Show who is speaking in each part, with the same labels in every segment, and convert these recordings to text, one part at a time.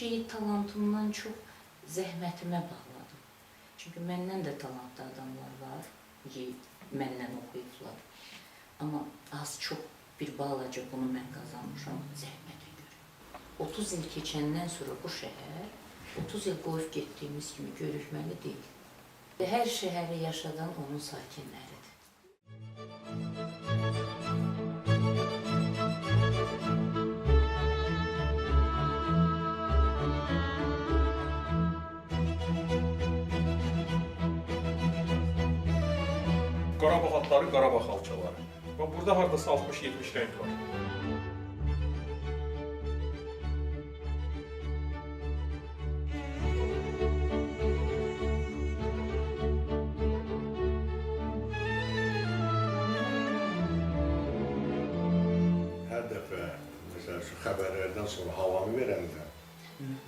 Speaker 1: şeyi talantımdan çox zəhmətimə bağladım. Çünki məndən də talantlı adamlar var ki, məndən oxuyublar. Amma az-çox bir balaca bunu mən qazanmışam zəhmətə görə. 30 il keçəndən sonra bu şəhər 30 il qoyub getdiyimiz kimi görükməli deyil. Və hər şəhəri yaşadan onun sakinləridir.
Speaker 2: Qarabağ atları, Qarabağ xalçaları. Bax, burada hardasa 60-70 rəng var.
Speaker 3: Hər dəfə, məsələn, şu xəbərlərdən sonra havanı verəndə,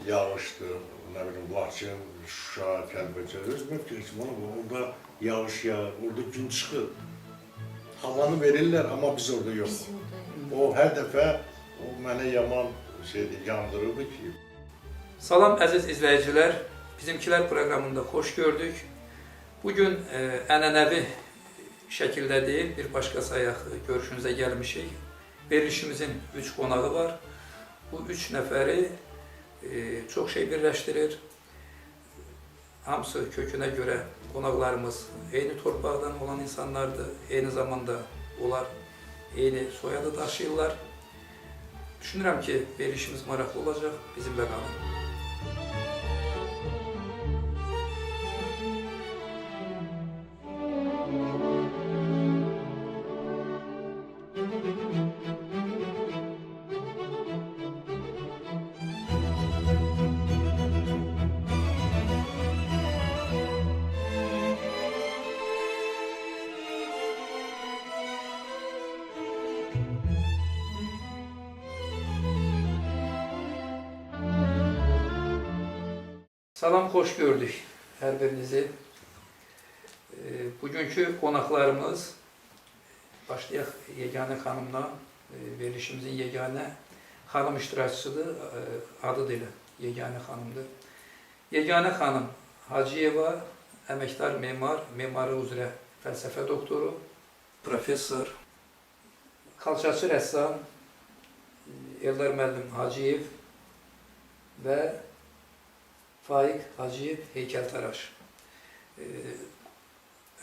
Speaker 3: yağışdır, nə bilim, Laçın, Şuşa, Kəlbəcər, özümə fikirləşim, orada yağış yağır, orada gün çıxır. Havanı verirlər, amma biz orada yox. O, hər dəfə o mənə yaman yandırırdı ki.
Speaker 4: Salam əziz izləyicilər, Bizimkilər proqramında xoş gördük. Bugün ənənəvi şəkildə deyil, bir başqa sayaq görüşünüzə gəlmişik. Verilişimizin 3 qonağı var. Bu 3 nəfəri çox şey birləşdirir. Hamısı kökünə görə qonaqlarımız eyni torpaqdan olan insanlardır. Eyni zamanda onlar eyni soyadı daşıyırlar. Düşünürəm ki, verilişimiz maraqlı olacaq. Bizimlə qalın. Salam, xoş gördük hər birinizi. Bugünkü qonaqlarımız, başlayaq Yeganə xanımla, verilişimizin Yeganə xanım iştirakçısıdır, adı da elə Yeganə xanımdır. Yeganə xanım Hacıyeva, əməkdar memar, memarı üzrə fəlsəfə doktoru, professor, xalçaçı rəssam Eldar müəllim Hacıyev və Faiq Hacıyev heykəltaraş.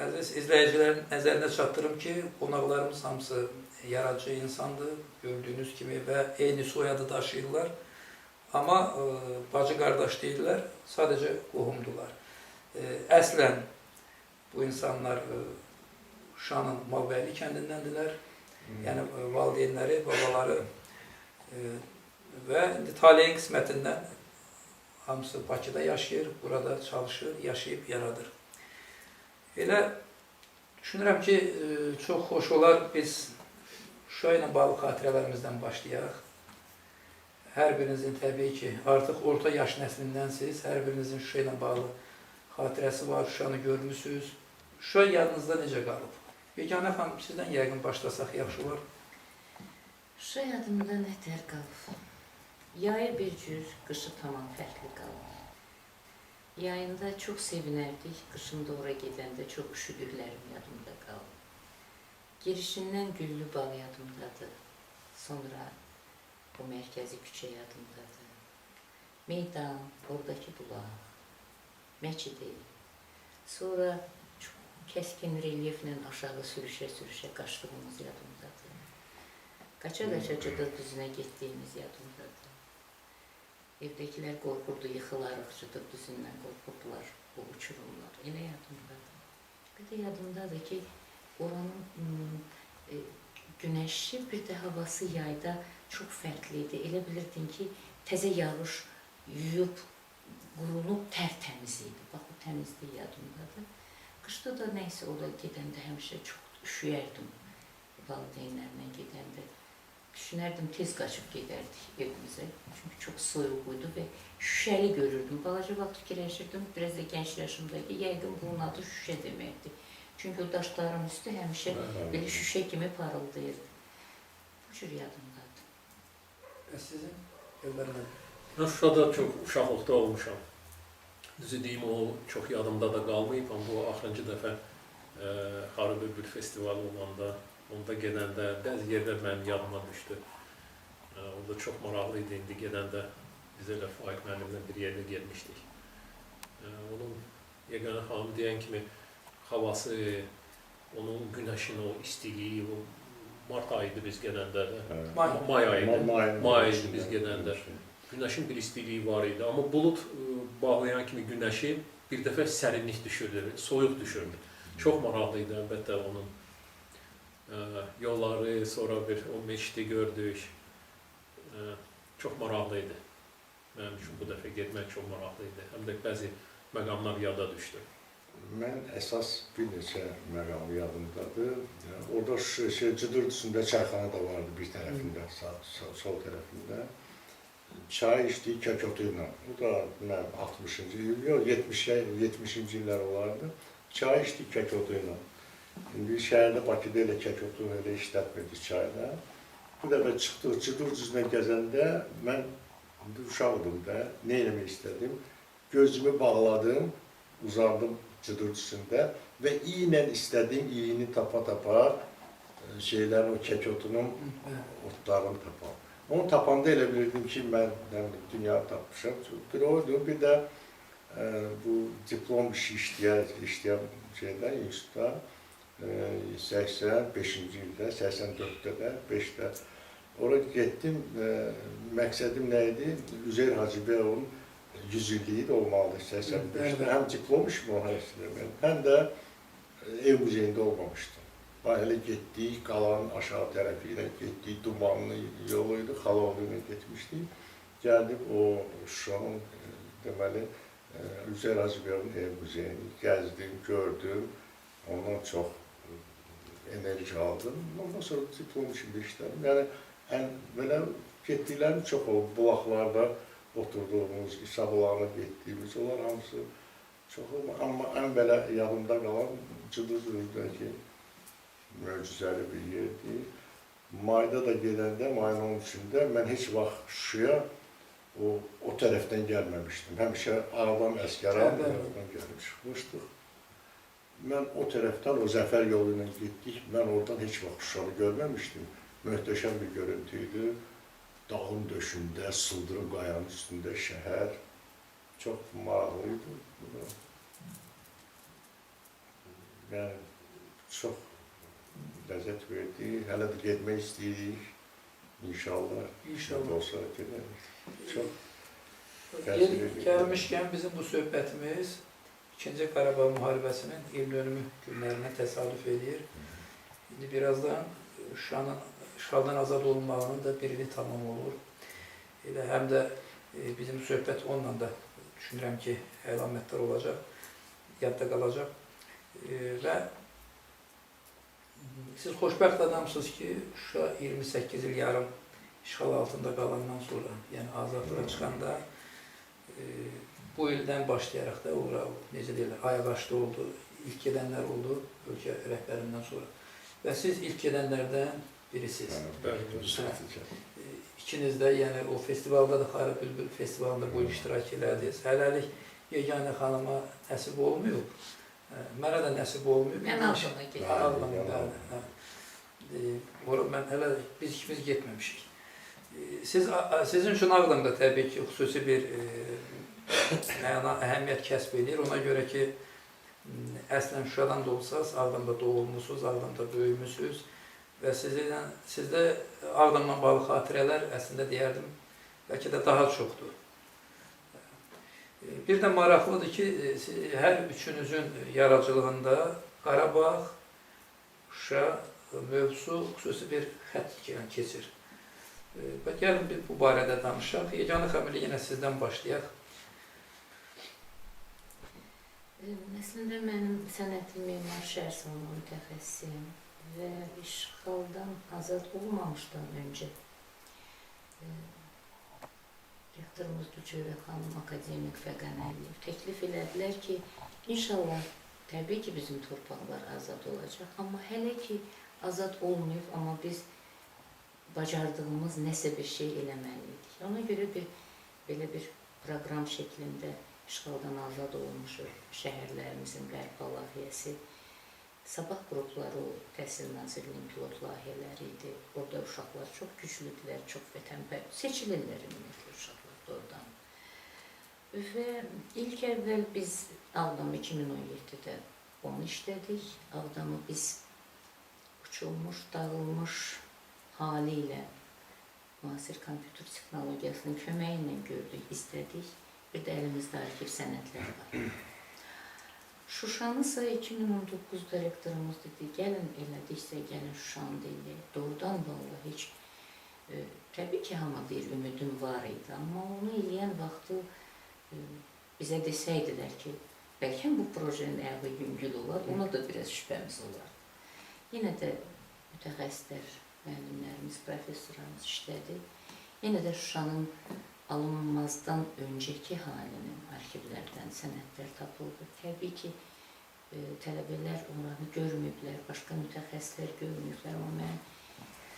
Speaker 4: Əziz izləyicilərin nəzərinə çatdırım ki, qonaqlarımız hamısı yaradıcı insandır, gördüyünüz kimi və eyni soyadı daşıyırlar. Amma bacı qardaş deyirlər, sadəcə qohumdular. Əslən bu insanlar Şuşanın Malbəyli kəndindəndirlər. Yəni valideynləri, babaları və taleyin qismətindən hamısı Bakıda yaşayır, burada çalışır, yaşayıb yaradır. Elə düşünürəm ki, çox xoş olar biz Şuşa ilə bağlı xatirələrimizdən başlayaq. Hər birinizin təbii ki, artıq orta yaş nəslindənsiz, hər birinizin Şuşa ilə bağlı xatirəsi var, Şuşanı görmüsünüz. Şuşa yadınızda necə qalıb? Yeganə xanım, sizdən yəqin başlasaq yaxşı olar.
Speaker 1: Şuşa yadımda nətər qalıb? Yayı bir cür, qışı tamam fərqli qalır. Yayında çox sevinərdik, qışında ora gedəndə çox üşüdüklərim yadımda qalır. Girişindən Güllü bağ yadımdadır, sonra o mərkəzi küçə yadımdadır. Meydan, oradakı bulaq, məçidi, sonra çox kəskin relyeflə aşağı sürüşə-sürüşə qaçdığımız yadımdadır. Qaça-qaça Cıdır düzünə getdiyimiz yadımdadır. Evdəkilər qorxurdu, yıxılarıq, Cıdır düzündən qorxurdular o uçurumlar. Elə yadımdadır. Bir də yadımdadır ki, oranın günəşi, bir də havası yayda çox fərqli idi. Elə bilirdin ki, təzə yağış yuyub, qurulub, tərtəmiz idi. Bax, o təmizlik yadımdadır. Qışda da nəysə orada gedəndə həmişə çox üşüyərdim valideynlərlə gedəndə. Düşünərdim, tez qaçıb gedərdik evimizə. Çünki çox soyuq idi və şüşəli görürdüm. Balaca vaxt fikirləşirdim, biraz da gənc yaşımdakı, yəqin bunun adı şüşə deməkdir. Çünki o daşların üstü həmişə belə şüşə kimi parıldayırdı. Bu cür yadımdadır.
Speaker 4: Sizin Eldar müəllim?
Speaker 2: Mən Şuşada çox uşaqlıqda olmuşam. Düzü deyim, o çox yadımda da qalmayıb, amma bu axırıncı dəfə Xarı Bülbül festivalı olanda, onda gedəndə bəzi yerlər mənim yadıma düşdü. Orada çox maraqlı idi, indi gedəndə biz elə Faiq müəllimlə bir yerdə getmişdik. Onun Yeganə xanım deyən kimi havası, onun günəşin o istiliyi, o mart ayıydı biz gedəndə də. May ayıydı. May ayıydı biz gedəndə. Günəşin bir istiliyi var idi, amma bulut bağlayan kimi günəşi bir dəfə sərinlik düşürdü, soyuq düşürdü. Çox maraqlı idi əlbəttə onun yolları, sonra bir o meşidi gördük. Çox maraqlı idi. Mənim üçün bu dəfə getmək çox maraqlı idi. Həm də bəzi məqamlar yada düşdü.
Speaker 3: Mən əsas bir neçə məqam yadımdadır. Orada Cıdır üstündə çayxana da vardı bir tərəfində, sol tərəfində. Çay içdiyi kökötü ilə. Bu da 60-cı il, yox 70-ci illər olardı. Çay içdiyi kökötü ilə. İndi şəhərdə Bakıda elə kökötü elə işlətmirdik çayda. Bu dəfə çıxdıq Cıdır düzünə gəzəndə mən uşaqdım da, nə eləmək istədim? Gözümü bağladım, uzandım Cıdır düzündə və ilə istədiyim iyini tapa-tapa şeylərin, o kökötünün otlarını tapam. Onu tapanda elə bilirdim ki, mən dünya tapmışam. Bir oydu, bir də bu diplom işi işləyən şeydən, institutda 85-ci ildə, 84-də də, 5-də oraya getdim. Məqsədim nə idi? Üzeyir Hacıbəyovun 100 illiyi də olmalıdır 85-də. Həm diplom işimi o hərəsində, həm də ev muzeyində olmamışdım. Elə getdik, qalanın aşağı tərəfi ilə getdik, dumanlı yoluydu, Xaloğlu ilə getmişdik. Gəldik o Şuşanın, deməli, Üzeyir Hacıbəyovun ev muzeyini gəzdim, gördüm. Ondan çox enerji aldım. Ondan sonra diplom işində işlədim. Yəni, belə getdiklərim çox oldu. Bulaqlarda oturduğumuz, İsa bulağına getdiyimiz, onlar hamısı çox oldu. Amma ən belə yadımda qalan Cıdır-Cıdırdakı möcüzəli bir yerdir. Mayda da gedəndə, mayın 13-də mən heç vaxt Şuşaya o tərəfdən gəlməmişdim. Həmişə Ağdam, Əsgəran tərəfdən gəlib çıxmışdıq. Mən o tərəfdən, o Zəfər yolu ilə getdik. Mən oradan heç vaxt Şuşanı görməmişdim. Möhtəşəm bir görüntüydü. Dağın döşündə, sıldırım qayanın üstündə şəhər. Çox maraqlıydı. Yəni, çox ləzzət verdi. Hələ də getmək istəyirik. İnşallah. İnşallah olsa gedərik. Çox təsir edir.
Speaker 4: Gəlmişkən bizim bu söhbətimiz 2-ci Qarabağ müharibəsinin ildönümü günlərinə təsadüf edir. İndi birazdan Şuşanın işğaldan azad olunmağının da bir ili tamam olur. Elə həm də bizim söhbət onunla da düşünürəm ki, əlamətlər olacaq, yadda qalacaq. Və siz xoşbəxt adamsınız ki, Şuşa 28 il yarım işğal altında qalandan sonra, yəni azadlığa çıxanda bu ildən başlayaraq da ora, necə deyirlər, ayaqaşdı oldu, ilk gedənlər oldu ölkə rəhbərindən sonra. Və siz ilk gedənlərdən birisiniz. İkiniz də, yəni o festivalda da, Xarı Bülbül festivalında bu iştirak elədiniz. Hələlik Yeganə xanıma nəsib olmayıb. Mənə də nəsib olmayıb.
Speaker 1: Mən Ağdama
Speaker 4: getdim. Mən hələ biz ikimiz getməmişik. Sizin üçün Ağdamda təbii ki, xüsusi bir əhəmiyyət kəsb edir. Ona görə ki, əslən Şuşadan da olsanız, Ağdamda doğulmusunuz, Ağdamda böyümüsünüz və sizdə Ağdamla bağlı xatirələr əslində deyərdim, bəlkə də daha çoxdur. Bir də maraqlıdır ki, hər üçünüzün yaradıcılığında Qarabağ, Şuşa mövzusu xüsusi bir xətt keçir. Gəlin bu barədə danışaq. Yeganə xanım, yenə sizdən başlayaq.
Speaker 1: Əslində mənim sənətim memar şəhərsalma mütəxəssisiyəm və işğaldan azad olmamışdan öncə rektorumuz Düçövə xanım, akademik Fəqən Əliyev təklif elədilər ki, inşallah təbii ki bizim torpaqlar azad olacaq, amma hələ ki azad olmayıb, amma biz bacardığımız nəsə bir şey eləməliydik. Ona görə bir belə bir proqram şəklində işğaldan azad olmuş şəhərlərimizin bərpa layihəsi, sabah qrupları o Təhsil Nazirliyinin pilot layihələri idi. Orada uşaqlar çox güclüdülər, çox vətənpərvər, seçilirlər ümumiyyətlə uşaqlar oradan. Və ilk əvvəl biz Ağdamı 2017-də onu işlədik. Ağdamı biz uçulmuş, dağılmış hali ilə müasir kompüter texnologiyasının köməyi ilə gördük, izlədik. Bir də əlimizdə arxiv sənədləri var. Şuşanı ise 2019'da rektorumuz dedi, gəlin elədiksə, gəlin Şuşanı deyək. Doğrudan vallahi heç, təbii ki, hamı bir ümidim var idi, amma onu eləyən vaxtı bizə desəydilər ki, bəlkə bu projenin ayağı yüngül olar, ona da biraz şübhəmiz olar. Yenə də mütəxəssislər, müəllimlərimiz, professorlarımız işlədi. Yenə də Şuşanın alınmazdan öncəki halinin arxivlərdən sənədlər tapıldı. Təbii ki, tələbələr onları görməyiblər, başqa mütəxəssislər görməyiblər, amma mən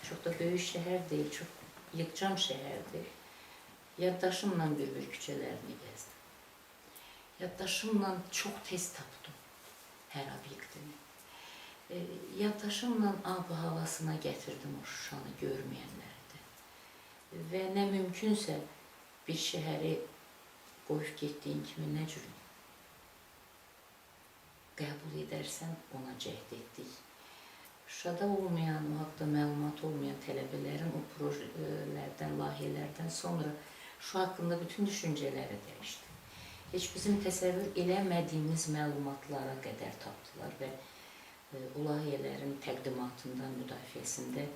Speaker 1: çox da böyük şəhər deyil, çox yığcam şəhərdir. Yaddaşımla Bülbül küçələrini gəzdim. Yaddaşımla çox tez tapdım hər obyektini. Yaddaşımla ab-havasına gətirdim o Şuşanı görməyənlərdə. Və nə mümkünsə bir şəhəri qoyub getdiyin kimi nə cür qəbul edərsən, ona cəhd etdik. Şuşada olmayan, o haqda məlumat olmayan tələbələrin o projelərdən, layihələrdən sonra Şuşa haqqında bütün düşüncələri dəyişdi. Heç bizim təsəvvür eləmədiyimiz məlumatlara qədər tapdılar və o layihələrin təqdimatından, müdafiəsində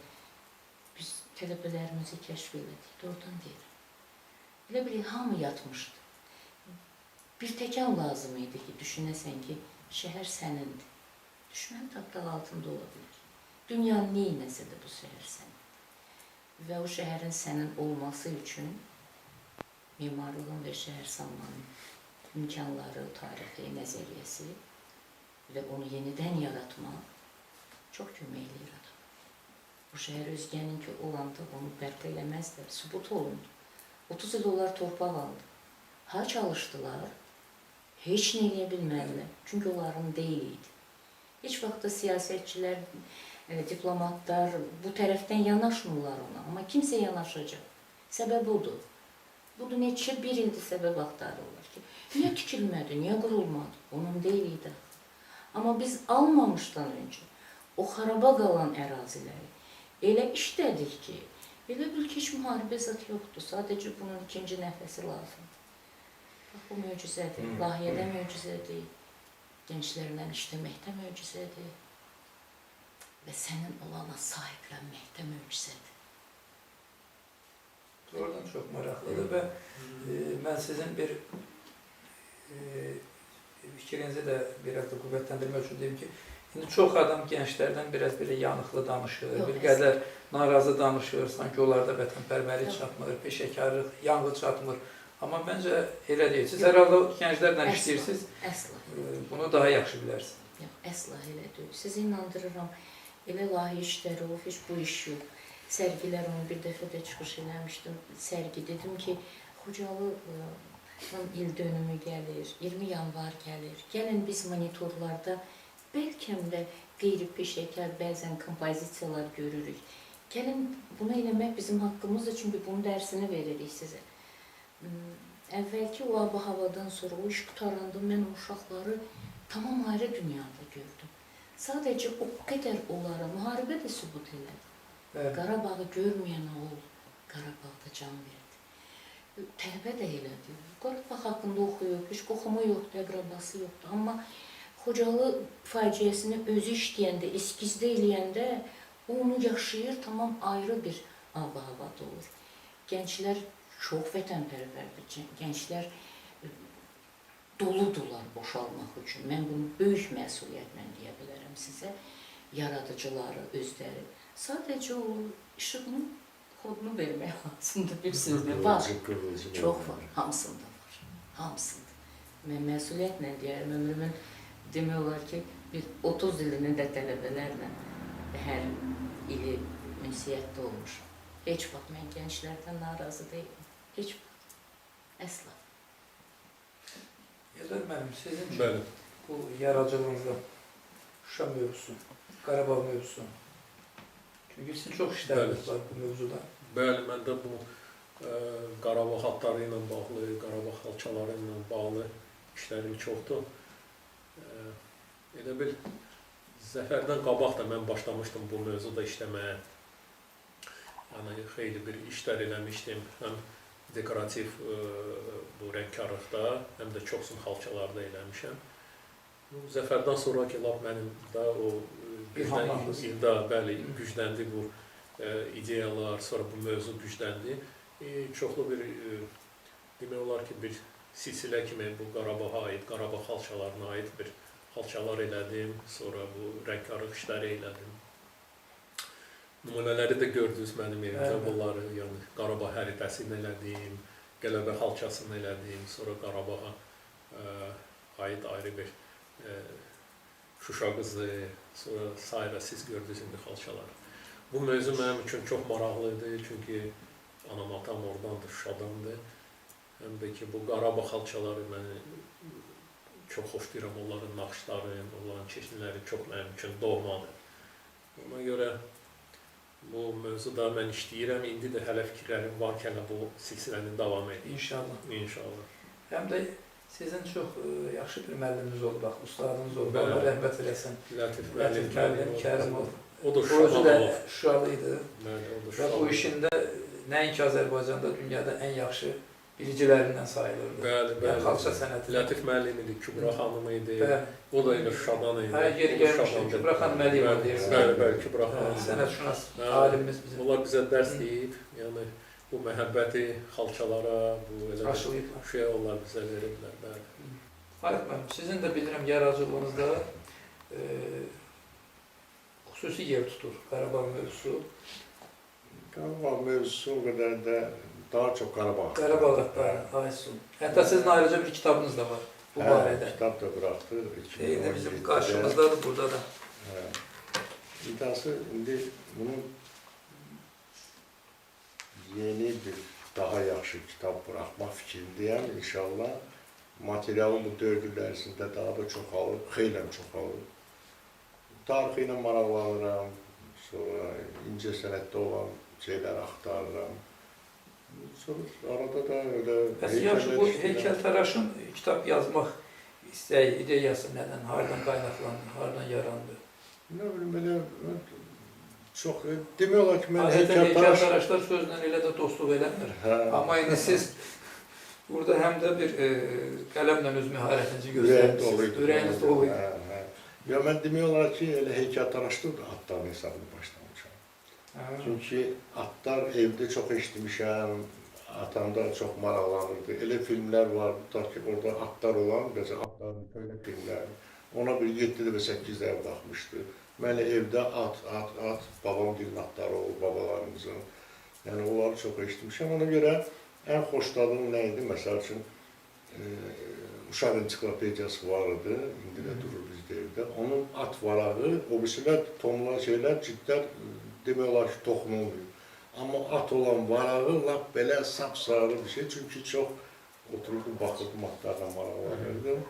Speaker 1: biz tələbələrimizi kəşf elədik. Doğrudan deyirəm. Elə bir hamı yatmışdı. Bir təkən lazım idi ki, düşünəsən ki, şəhər sənindir. Düşmən tapdaq altında ola bilər. Dünyanın neynəsə də bu şəhər sənin. Və o şəhərin sənin olması üçün mimarlığın və şəhər salmanın imkanları, tarixi, nəzəriyyəsi və onu yenidən yaratmaq çox kömək eləyir adam. Bu şəhər özgəninki olanda onu bərpa eləməzlər, sübut olundu. 30 il onlar torpaq aldı. Ha çalışdılar, heç nə eləyə bilmədilər, çünki onların deyil idi. Heç vaxt da siyasətçilər, diplomatlar bu tərəfdən yanaşmırlar ona, amma kimsə yanaşacaq. Səbəb odur. Budur, neçə bir ildir səbəb axtarırlar ki, niyə tikilmədi, niyə qurulmadı? Onun deyil idi. Amma biz almamışdan öncə o xaraba qalan əraziləri elə işlədik ki, elə bil ki, heç müharibə zat yoxdur, sadəcə bunun ikinci nəfəsi lazımdır. Bax, bu möcüzədir, layihədə möcüzədir, gənclərlə işləməkdə möcüzədir və sənin olana sahiblənməkdə möcüzədir.
Speaker 4: Oradan çox maraqlıdır və mən sizin bir fikrinizi də biraz da qüvvətləndirmək üçün deyim ki, indi çox adam gənclərdən biraz belə yanıqlı danışır, bir qədər narazı danışır, sanki onlarda vətənpərvərlik çatmır, peşəkarlıq, yanğı çatmır. Amma məncə elə deyil. Siz hər halda gənclərlə işləyirsiniz, bunu daha yaxşı bilərsiniz.
Speaker 1: Yox, əsla elə deyil. Sizi inandırıram, elə layihə işləri olub, heç bu iş yox. Sərgilər onu bir dəfə də çıxış eləmişdim. Sərgi dedim ki, Xocalı'nın il dönümü gəlir, 20 yanvar gəlir. Gəlin biz monitorlarda bəlkə də qeyri-peşəkar bəzən kompozisiyalar görürük. Gəlin bunu eləmək bizim haqqımızdır, çünki bunun dərsini veririk sizə. Əvvəlki o ab-havadan sonra o iş qutaranda mən o uşaqları tamam ayrı dünyada gördüm. Sadəcə o qədər onlara müharibə də sübut elədi. Qarabağı görməyən oğul Qarabağda can verdi. Tələbə də elədi. Qarabağ haqqında oxuyub, heç qoxumu yoxdur, əqrabası yoxdur. Amma Xocalı faciəsini özü işləyəndə, eskizdə eləyəndə o onu yaşayır, tamam ayrı bir ab-havada olur. Gənclər çox vətənpərvərdir. Gənclər doludular boşalmaq üçün. Mən bunu böyük məsuliyyətlə deyə bilərəm sizə. Yaradıcıları, özləri. Sadəcə o işığının kodunu vermək lazımdır bir sözlə. Var, çox var, hamısında var, hamısında. Mən məsuliyyətlə deyərəm, ömrümün demək olar ki, bir 30 ilini də tələbələrlə hər ili ünsiyyətdə olmuşam. Heç vaxt mən gənclərdən narazı deyiləm, heç vaxt. Əsla.
Speaker 4: Gözəl müəllim, sizin üçün
Speaker 2: Bəli.
Speaker 4: bu yaradıcılığınızda Şuşa mövzusu, Qarabağ mövzusu. Çünki sizin çox işləriniz var bu mövzuda.
Speaker 2: Bəli, məndə bu Qarabağ xalqları ilə bağlı, Qarabağ xalçaları ilə bağlı işlərim çoxdur. Elə bil, Zəfərdən qabaq da mən başlamışdım bu mövzuda işləməyə. Yəni, xeyli bir işlər eləmişdim. Həm dekorativ bu rəngkarlıqda, həm də çoxsun xalçalarda eləmişəm. Zəfərdən sonraki lap mənim də o gücləndi bu ideyalar, sonra bu mövzu gücləndi. Çoxlu bir, demək olar ki, bir silsilə kimi bu Qarabağa aid, Qarabağ xalçalarına aid bir xalçalar elədim, sonra bu rəngkarlıq işləri elədim. Nümunələri də gördünüz mənim evimdə, bunları, yəni Qarabağ xəritəsini elədim, Qələbə xalçasını elədim, sonra Qarabağa aid ayrı bir Şuşa qızı, sonra sairə siz gördünüz indi xalçalar. Bu mövzu mənim üçün çox maraqlı idi, çünki anam, atam oradandır, Şuşadandır. Həm də ki, bu Qarabağ xalçaları məni çox xoşlayıram, onların naxışları, onların çeşidləri çox mənim üçün doğmadır. Ona görə bu mövzuda mən işləyirəm, indi də hələ fikirlərim var ki, hələ bu silsilənin davam edir.
Speaker 4: İnşallah.
Speaker 2: İnşallah.
Speaker 4: Həm də sizin çox yaxşı bir müəlliminiz oldu, bax, ustadınız oldu,
Speaker 2: Bəli.
Speaker 4: Allah rəhmət eləsin.
Speaker 2: Lətif
Speaker 4: Lətif müəllim, Kərimov.
Speaker 2: O da
Speaker 4: O özü
Speaker 2: Şuşalı
Speaker 4: də
Speaker 2: olub.
Speaker 4: Şuşalı idi
Speaker 2: Bəli, o da
Speaker 4: və
Speaker 2: Şuşalı.
Speaker 4: bu işində nəinki Azərbaycanda, dünyada ən yaxşı biricilərindən sayılırdı.
Speaker 2: Bəli,
Speaker 4: Yəni,
Speaker 2: bəli.
Speaker 4: xalça sənəti.
Speaker 2: Lətif müəllim idi, Kübra xanım idi.
Speaker 4: Bəli.
Speaker 2: O da elə Şuşadan idi.
Speaker 4: Hə, geri gəlmişdi, Kübra xanım Əliyeva deyirsən.
Speaker 2: Bəli, bəli, Kübra xanım.
Speaker 4: Sənətşünas
Speaker 2: Bəli.
Speaker 4: alimimiz bizim.
Speaker 2: Onlar bizə dərs deyib, yəni bu məhəbbəti xalçalara, bu elə
Speaker 4: Aşılayıblar.
Speaker 2: şey onlar bizə veriblər, bəli.
Speaker 4: Fərid müəllim, sizin də bilirəm yaradıcılığınızda xüsusi yer tutur Qarabağ mövzusu.
Speaker 3: Qarabağ mövzusu o qədər də daha çox Qarabağ.
Speaker 4: Qarabağ Aysun. Hətta sizin ayrıca bir kitabınız da var bu barədə.
Speaker 3: Kitab da bıraxdı.
Speaker 4: Eyni bizim qarşımızdadır, burada da.
Speaker 3: İddiası indi bunun yeni bir, daha yaxşı kitab bıraxmaq fikrindəyəm inşallah. Materialım bu 4 il ərzində daha da çoxalır, xeylən çoxalır. Tarixi ilə maraqlanıram, sonra incə sənətdə olan şeyləri axtarıram. Sonra arada da öyle
Speaker 4: Bəs yaxşı, bu heykəltaraşın kitab yazmaq istəyi, ideyası nədən, hardan qaynaqlandı, hardan yarandı?
Speaker 3: Nə bilim, belə çox, demək olar ki, mən
Speaker 4: Adətən heykəltaraşlar sözlə elə də dostluq eləmir. Amma indi siz burada həm də bir qələmlə öz məharətinizi göstərirsiniz. Ürəyiniz doluydu.
Speaker 3: Ya mən demək olar ki, elə heykəltaraşlıq da atların hesabını başlamışam. Çünki atlar evdə çox eşitmişəm, atamda çox maraqlanırdı. Elə filmlər var, ki, orada atlar olan, bəzən atların köynə filmləri. Ona bir 7 dəfə 8 dəfə baxmışdı. Mən evdə at, babam dilin atları olub, babalarımızın. Yəni, onları çox eşitmişəm. Ona görə ən xoşladığım nə idi? Məsəl üçün, uşaq ensiklopediyası var idi, indi də durur bizdə evdə. Onun at varağı, o birisilər, tonlar, şeylər, ciddən demək olar ki, toxunulmuyor. Amma at olan varağı, lap belə sapsarı bir şey. Çünki çox otururdum, baxırdım, atlarla maraqlanırdım.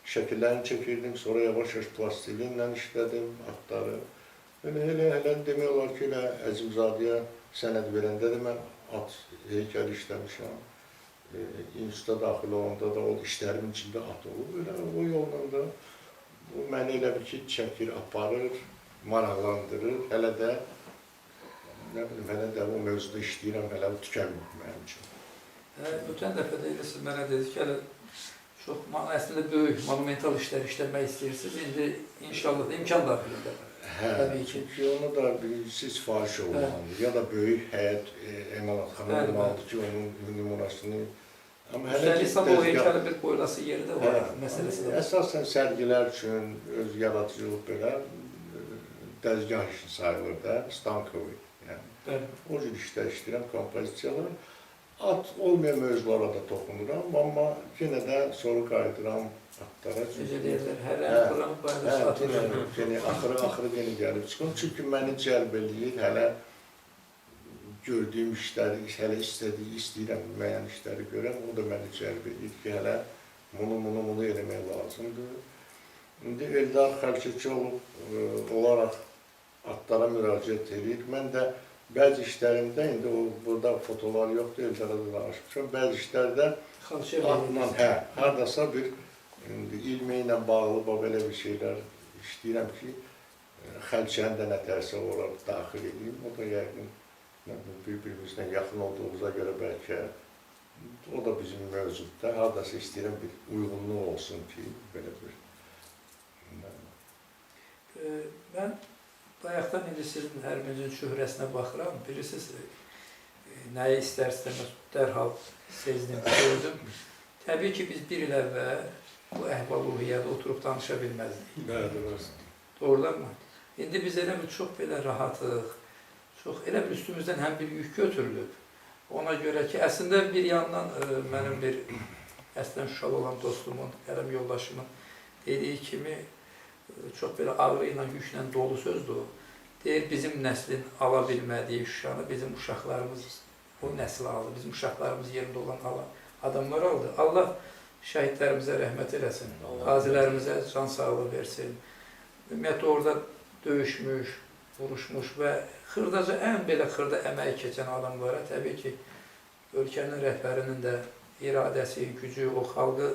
Speaker 3: Şəkillərini çəkirdim, sonra yavaş-yavaş plastilinlə işlədim atları. Elə demək olar ki, elə Əzimzadəyə sənəd verəndə də mən at heykəli işləmişəm. İnstituta daxil olanda da o işlərimin içində at olub. Elə o yolla da bu məni elə bir ki, çəkir, aparır, maraqlandırır. Hələ də, nə bilim, hələ də o mövzuda işləyirəm, hələ tükənmir mənim üçün.
Speaker 4: Ötən dəfə də siz mənə dediniz ki, hələ çox, əslində böyük, monumental işlər işləmək istəyirsiniz. İndi inşallah imkan daxilində. Təbii ki.
Speaker 3: Çünki onu da birincisi sifariş olmalıdır. Ya da böyük həyət, emalatxana olmalıdır ki, onun nümunəsini.
Speaker 4: Üstəlik, o heykəli bir qoylası yeri də var, məsələsi də var.
Speaker 3: Əsasən sərgilər üçün öz yaradıcılıq belə dəzgah işi sayılır da, stankovi. O cür işlər işləyirəm, kompozisiyalar. At olmayan mövzulara da toxunuram, amma yenə də soru qaydıram atlara.
Speaker 4: Necə deyirlər, hər ən quranın qaydası atır.
Speaker 3: Axırı yenə gəlib çıxın. Çünki məni cəlb eləyir, hələ gördüyüm işləri, hələ istəyirəm müəyyən işləri görəm, o da məni cəlb edir ki, hələ bunu eləmək lazımdır. İndi Eldar Xəlkirçioğlu olaraq atlara müraciət edir. Mən də bəzi işlərimdə, indi burada fotolar yoxdur, Eldara da danışmışam, bəzi işlərdə atla, haradasa bir ilmi ilə bağlı belə bir şeylər istəyirəm ki, Xəlçəni də nətərsə olaraq daxil edeyim. O da yəqin bir-birimizlə yaxın olduğumuza görə bəlkə o da bizim mövcudda. Haradasa istəyirəm bir uyğunluq olsun ki, belə bir.
Speaker 4: Mən bayaqdan indi sizin hər birinizin şöhrəsinə baxıram. Bilirsiniz, nəyi istər-istəməz dərhal sezdim, gördüm. Təbii ki, biz bir il əvvəl bu əhval-ruhiyyədə oturub danışa bilməzdik.
Speaker 3: Bəli,
Speaker 4: Doğrudanmı? İndi biz elə bir çox belə rahatıq, elə bir üstümüzdən həm bir yük götürülüb. Ona görə ki, əslində bir yandan mənim bir əslən Şuşalı olan dostumun, qələm yoldaşımın dediyi kimi çox belə ağrı ilə, yüklə dolu sözdür. Deyir, bizim nəslin ala bilmədiyi Şuşanı bizim uşaqlarımız o nəsil aldı, bizim uşaqlarımız yerində olan adamlar aldı. Allah şəhidlərimizə rəhmət eləsin, qazilərimizə can sağlığı versin. Ümumiyyətlə orada döyüşmüş, vuruşmuş və xırdaca, ən belə xırda əmək keçən adamlara təbii ki, ölkənin rəhbərinin də iradəsi, gücü, o xalqı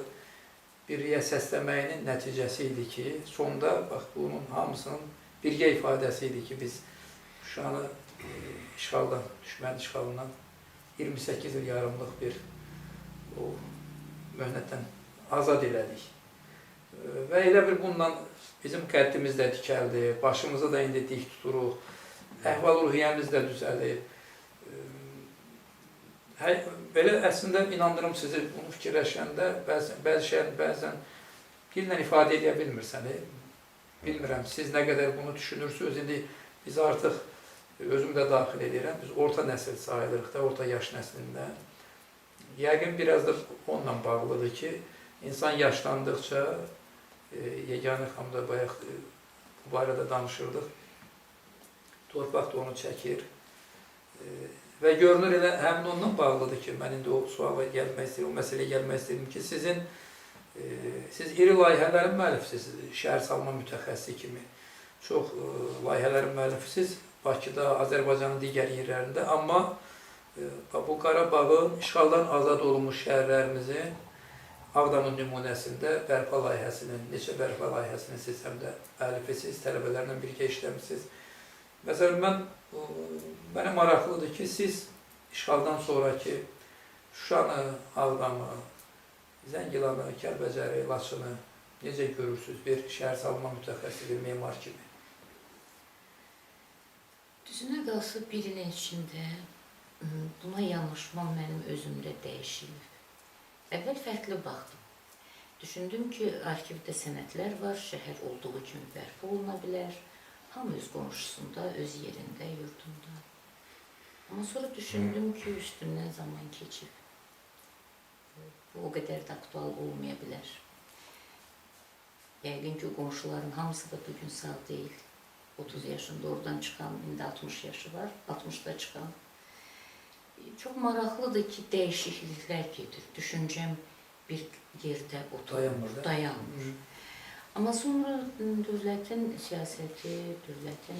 Speaker 4: birliyə səsləməyinin nəticəsi idi ki, sonda bax, bunun hamısının birgə ifadəsi idi ki, biz Şuşanı işğaldan, düşmən işğalından 28 il yarımlıq bir o möhnətdən azad elədik. Və elə bir bundan bizim qəddimiz də dikəldi, başımıza da indi dik tuturuq, əhval-ruhiyyəmiz də düzəlir. Belə əslində inandırım sizi bunu fikirləşəndə bəzən dillə ifadə edə bilmirsən. Bilmirəm, siz nə qədər bunu düşünürsünüz, indi biz artıq, özümü də daxil edirəm, biz orta nəsil sayılırıq da, orta yaş nəslində. Yəqin biraz da onunla bağlıdır ki, insan yaşlandıqca, Yeganə xanım da bayaq bu barədə danışırdıq, torpaq da onu çəkir və görünür elə həmin ondan bağlıdır ki, mən indi o suala gəlmək istəyirəm, o məsələyə gəlmək istəyirəm ki, siz iri layihələrin müəllifsiniz, şəhər salma mütəxəssisi kimi, çox layihələrin müəllifsiniz Bakıda, Azərbaycanın digər yerlərində, amma bu Qarabağın işğaldan azad olunmuş şəhərlərimizin Ağdamın nümunəsində bərpa layihəsinin, neçə bərpa layihəsinin siz həm də müəllifisiniz, tələbələrlə birgə işləmişsiniz. Məsələn, mənə maraqlıdır ki, siz işğaldan sonraki Şuşanı, Ağdamı, Zəngilanı, Kəlbəcəri, Laçını necə görürsünüz bir şəhər salma mütəxəssisi, bir memar kimi?
Speaker 1: Düzünə qalsa bir ilin içində buna yanaşmam mənim özümdə dəyişilib. Əvvəl fərqli baxdım. Düşündüm ki, arxivdə sənədlər var, şəhər olduğu kimi bərpa oluna bilər. Hamı öz qonşusunda, öz yerində, yurdunda. Amma sonra düşündüm ki, üstündən zaman keçib. Bu o qədər də aktual olmaya bilər. Yəqin ki, qonşuların hamısı da bugün sağ deyil. 30 yaşında oradan çıxan, indi 60 yaşı var, 60'da çıxan. Çox maraqlıdır ki, dəyişikliklər gedir. Düşüncəm bir yerdə dayanmır. Amma sonra dövlətin siyasəti, dövlətin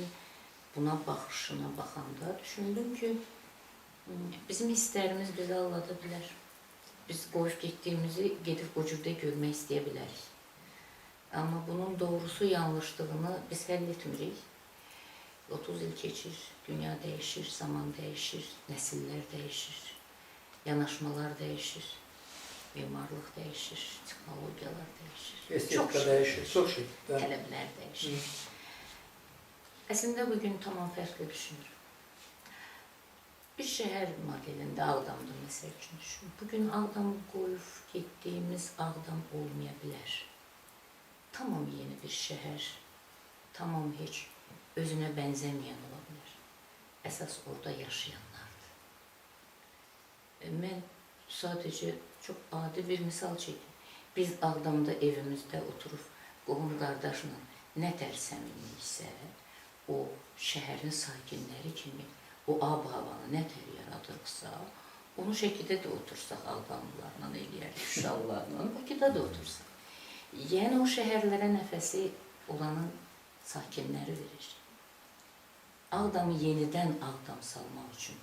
Speaker 1: buna baxışına baxanda düşündüm ki, bizim hisslərimiz bizi allada bilər. Biz qoyub getdiyimizi gedib o cürdə görmək istəyə bilərik. Amma bunun doğrusu, yanlışlığını biz həll etmirik. 30 il keçir, dünya dəyişir, zaman dəyişir, nəsillər dəyişir, yanaşmalar dəyişir, mimarlıq dəyişir, texnologiyalar dəyişir.
Speaker 4: Estetika dəyişir, çox şey.
Speaker 1: Tələblər dəyişir. Əslində bugün tamam fərqli düşünürüm. Bir şəhər modelində Ağdamda məsəl üçün düşün. Bugün Ağdamı qoyub getdiyimiz Ağdam olmaya bilər. Tamam yeni bir şəhər, tamam heç özünə bənzəməyən ola bilər. Əsas orada yaşayanlardır. Mən sadəcə çox adi bir misal çəkim. Biz Ağdamda evimizdə oturub qohum qardaşla nə tər səmimiyiksə, o şəhərin sakinləri kimi o ab-havanı nə tər yaradırıqsa, onu şəkildə də otursaq Ağdamlılarla eləyərik, Şuşalılarla, Bakıda da otursaq. Yəni o şəhərlərə nəfəsi olanın sakinləri verir. Ağdamı yenidən Ağdam salmaq üçün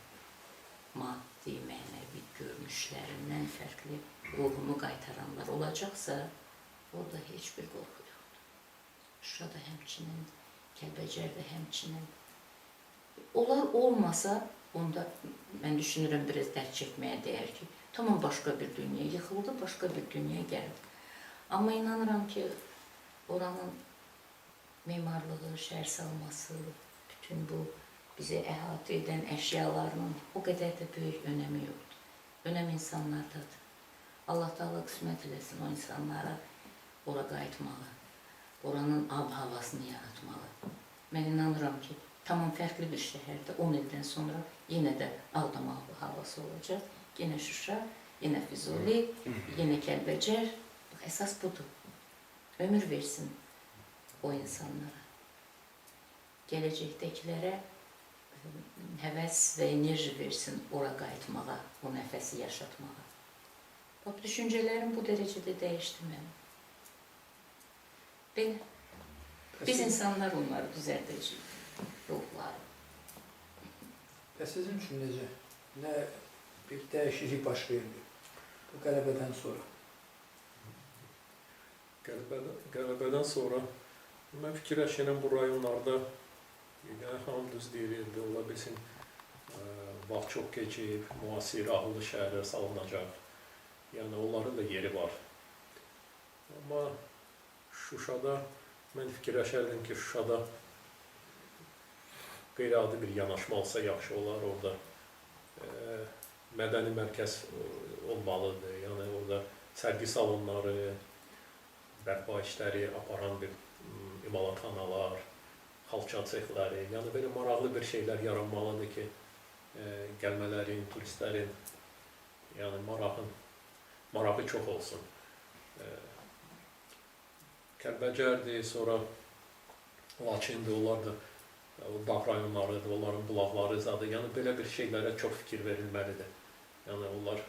Speaker 1: maddi, mənəvi görünüşlərindən fərqli ruhunu qaytaranlar olacaqsa, orada heç bir qorxu yoxdur. Şuşada həmçinin, Kəlbəcərdə həmçinin. Onlar olmasa, onda mən düşünürəm biraz dərk çəkməyə dəyər ki, tamam başqa bir dünya yıxıldı, başqa bir dünya gəldi. Amma inanıram ki, oranın memarlığı, şəhər salması, bütün bu bizi əhatə edən əşyalarının o qədər də böyük önəmi yoxdur. Önəm insanlardadır. Allah Teala qismət eləsin o insanlara ora qayıtmalı, oranın ab-havasını yaratmalı. Mən inanıram ki, tamam fərqli bir şəhərdə 10 ildən sonra yenə də Ağdam ab-havası olacaq. Yenə Şuşa, yenə Füzuli, yenə Kəlbəcər. Əsas budur. Ömür versin o insanlara. Gələcəkdəkilərə həvəs və enerji versin ora qayıtmağa, o nəfəsi yaşatmağa. Bax, düşüncələrim bu dərəcədə dəyişdi mənim. Belə. Biz insanlar onları düzəldəcəyik, ruhları.
Speaker 4: Və sizin üçün necə? Nə bir dəyişiklik baş verdi bu qələbədən sonra?
Speaker 2: Qələbədən sonra mən fikirləşirəm bu rayonlarda yəni hamı düz deyirdi, ola bilsin vaxt çox keçib, müasir, ağıllı şəhərlər salınacaq. Yəni onların da yeri var. Amma Şuşada mən fikirləşərdim ki, Şuşada qeyri-adi bir yanaşma olsa yaxşı olar. Orada mədəni mərkəz olmalıdır. Yəni orada sərgi salonları, bərpa işləri aparan bir imalatxanalar, xalça sexləri, yəni belə maraqlı bir şeylər yaranmalıdır ki, gəlmələrin, turistlərin yəni marağı çox olsun. Kəlbəcərdir, sonra Laçındır, onlar da dağ rayonlarıdır, onların bulaqları zadı. Yəni belə bir şeylərə çox fikir verilməlidir. Yəni onlar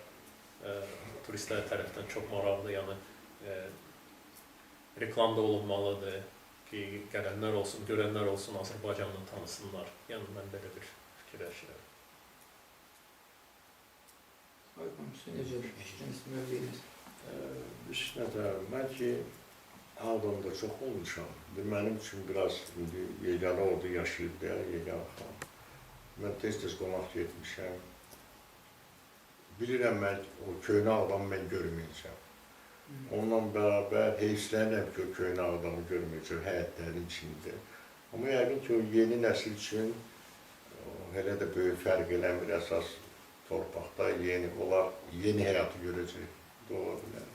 Speaker 2: turistlər tərəfdən çox maraqlı, yəni reklamda olunmalıdır ki, gələnlər olsun, görənlər olsun, Azərbaycanını tanısınlar. Yəni mən belə bir fikirləşirəm.
Speaker 4: Ayqun, siz necədir fikriniz, mövqeyiniz?
Speaker 3: Mən ki, Ağdamda çox olmuşam. Mənim üçün biraz yeganə orada yaşayıb da, yeganə xanım. Mən tez-tez qonaq getmişəm. Bilirəm, mən o köhnə Ağdamı mən görməyəcəm. Ondan bərabər heyfslənirəm ki, o köhnə Ağdamı görməyəcəm, həyətlərin içində. Amma yəqin ki, o yeni nəsil üçün hələ də böyük fərq eləmir, əsas torpaqda onlar yeni həyatı görəcək. Doğru bilər.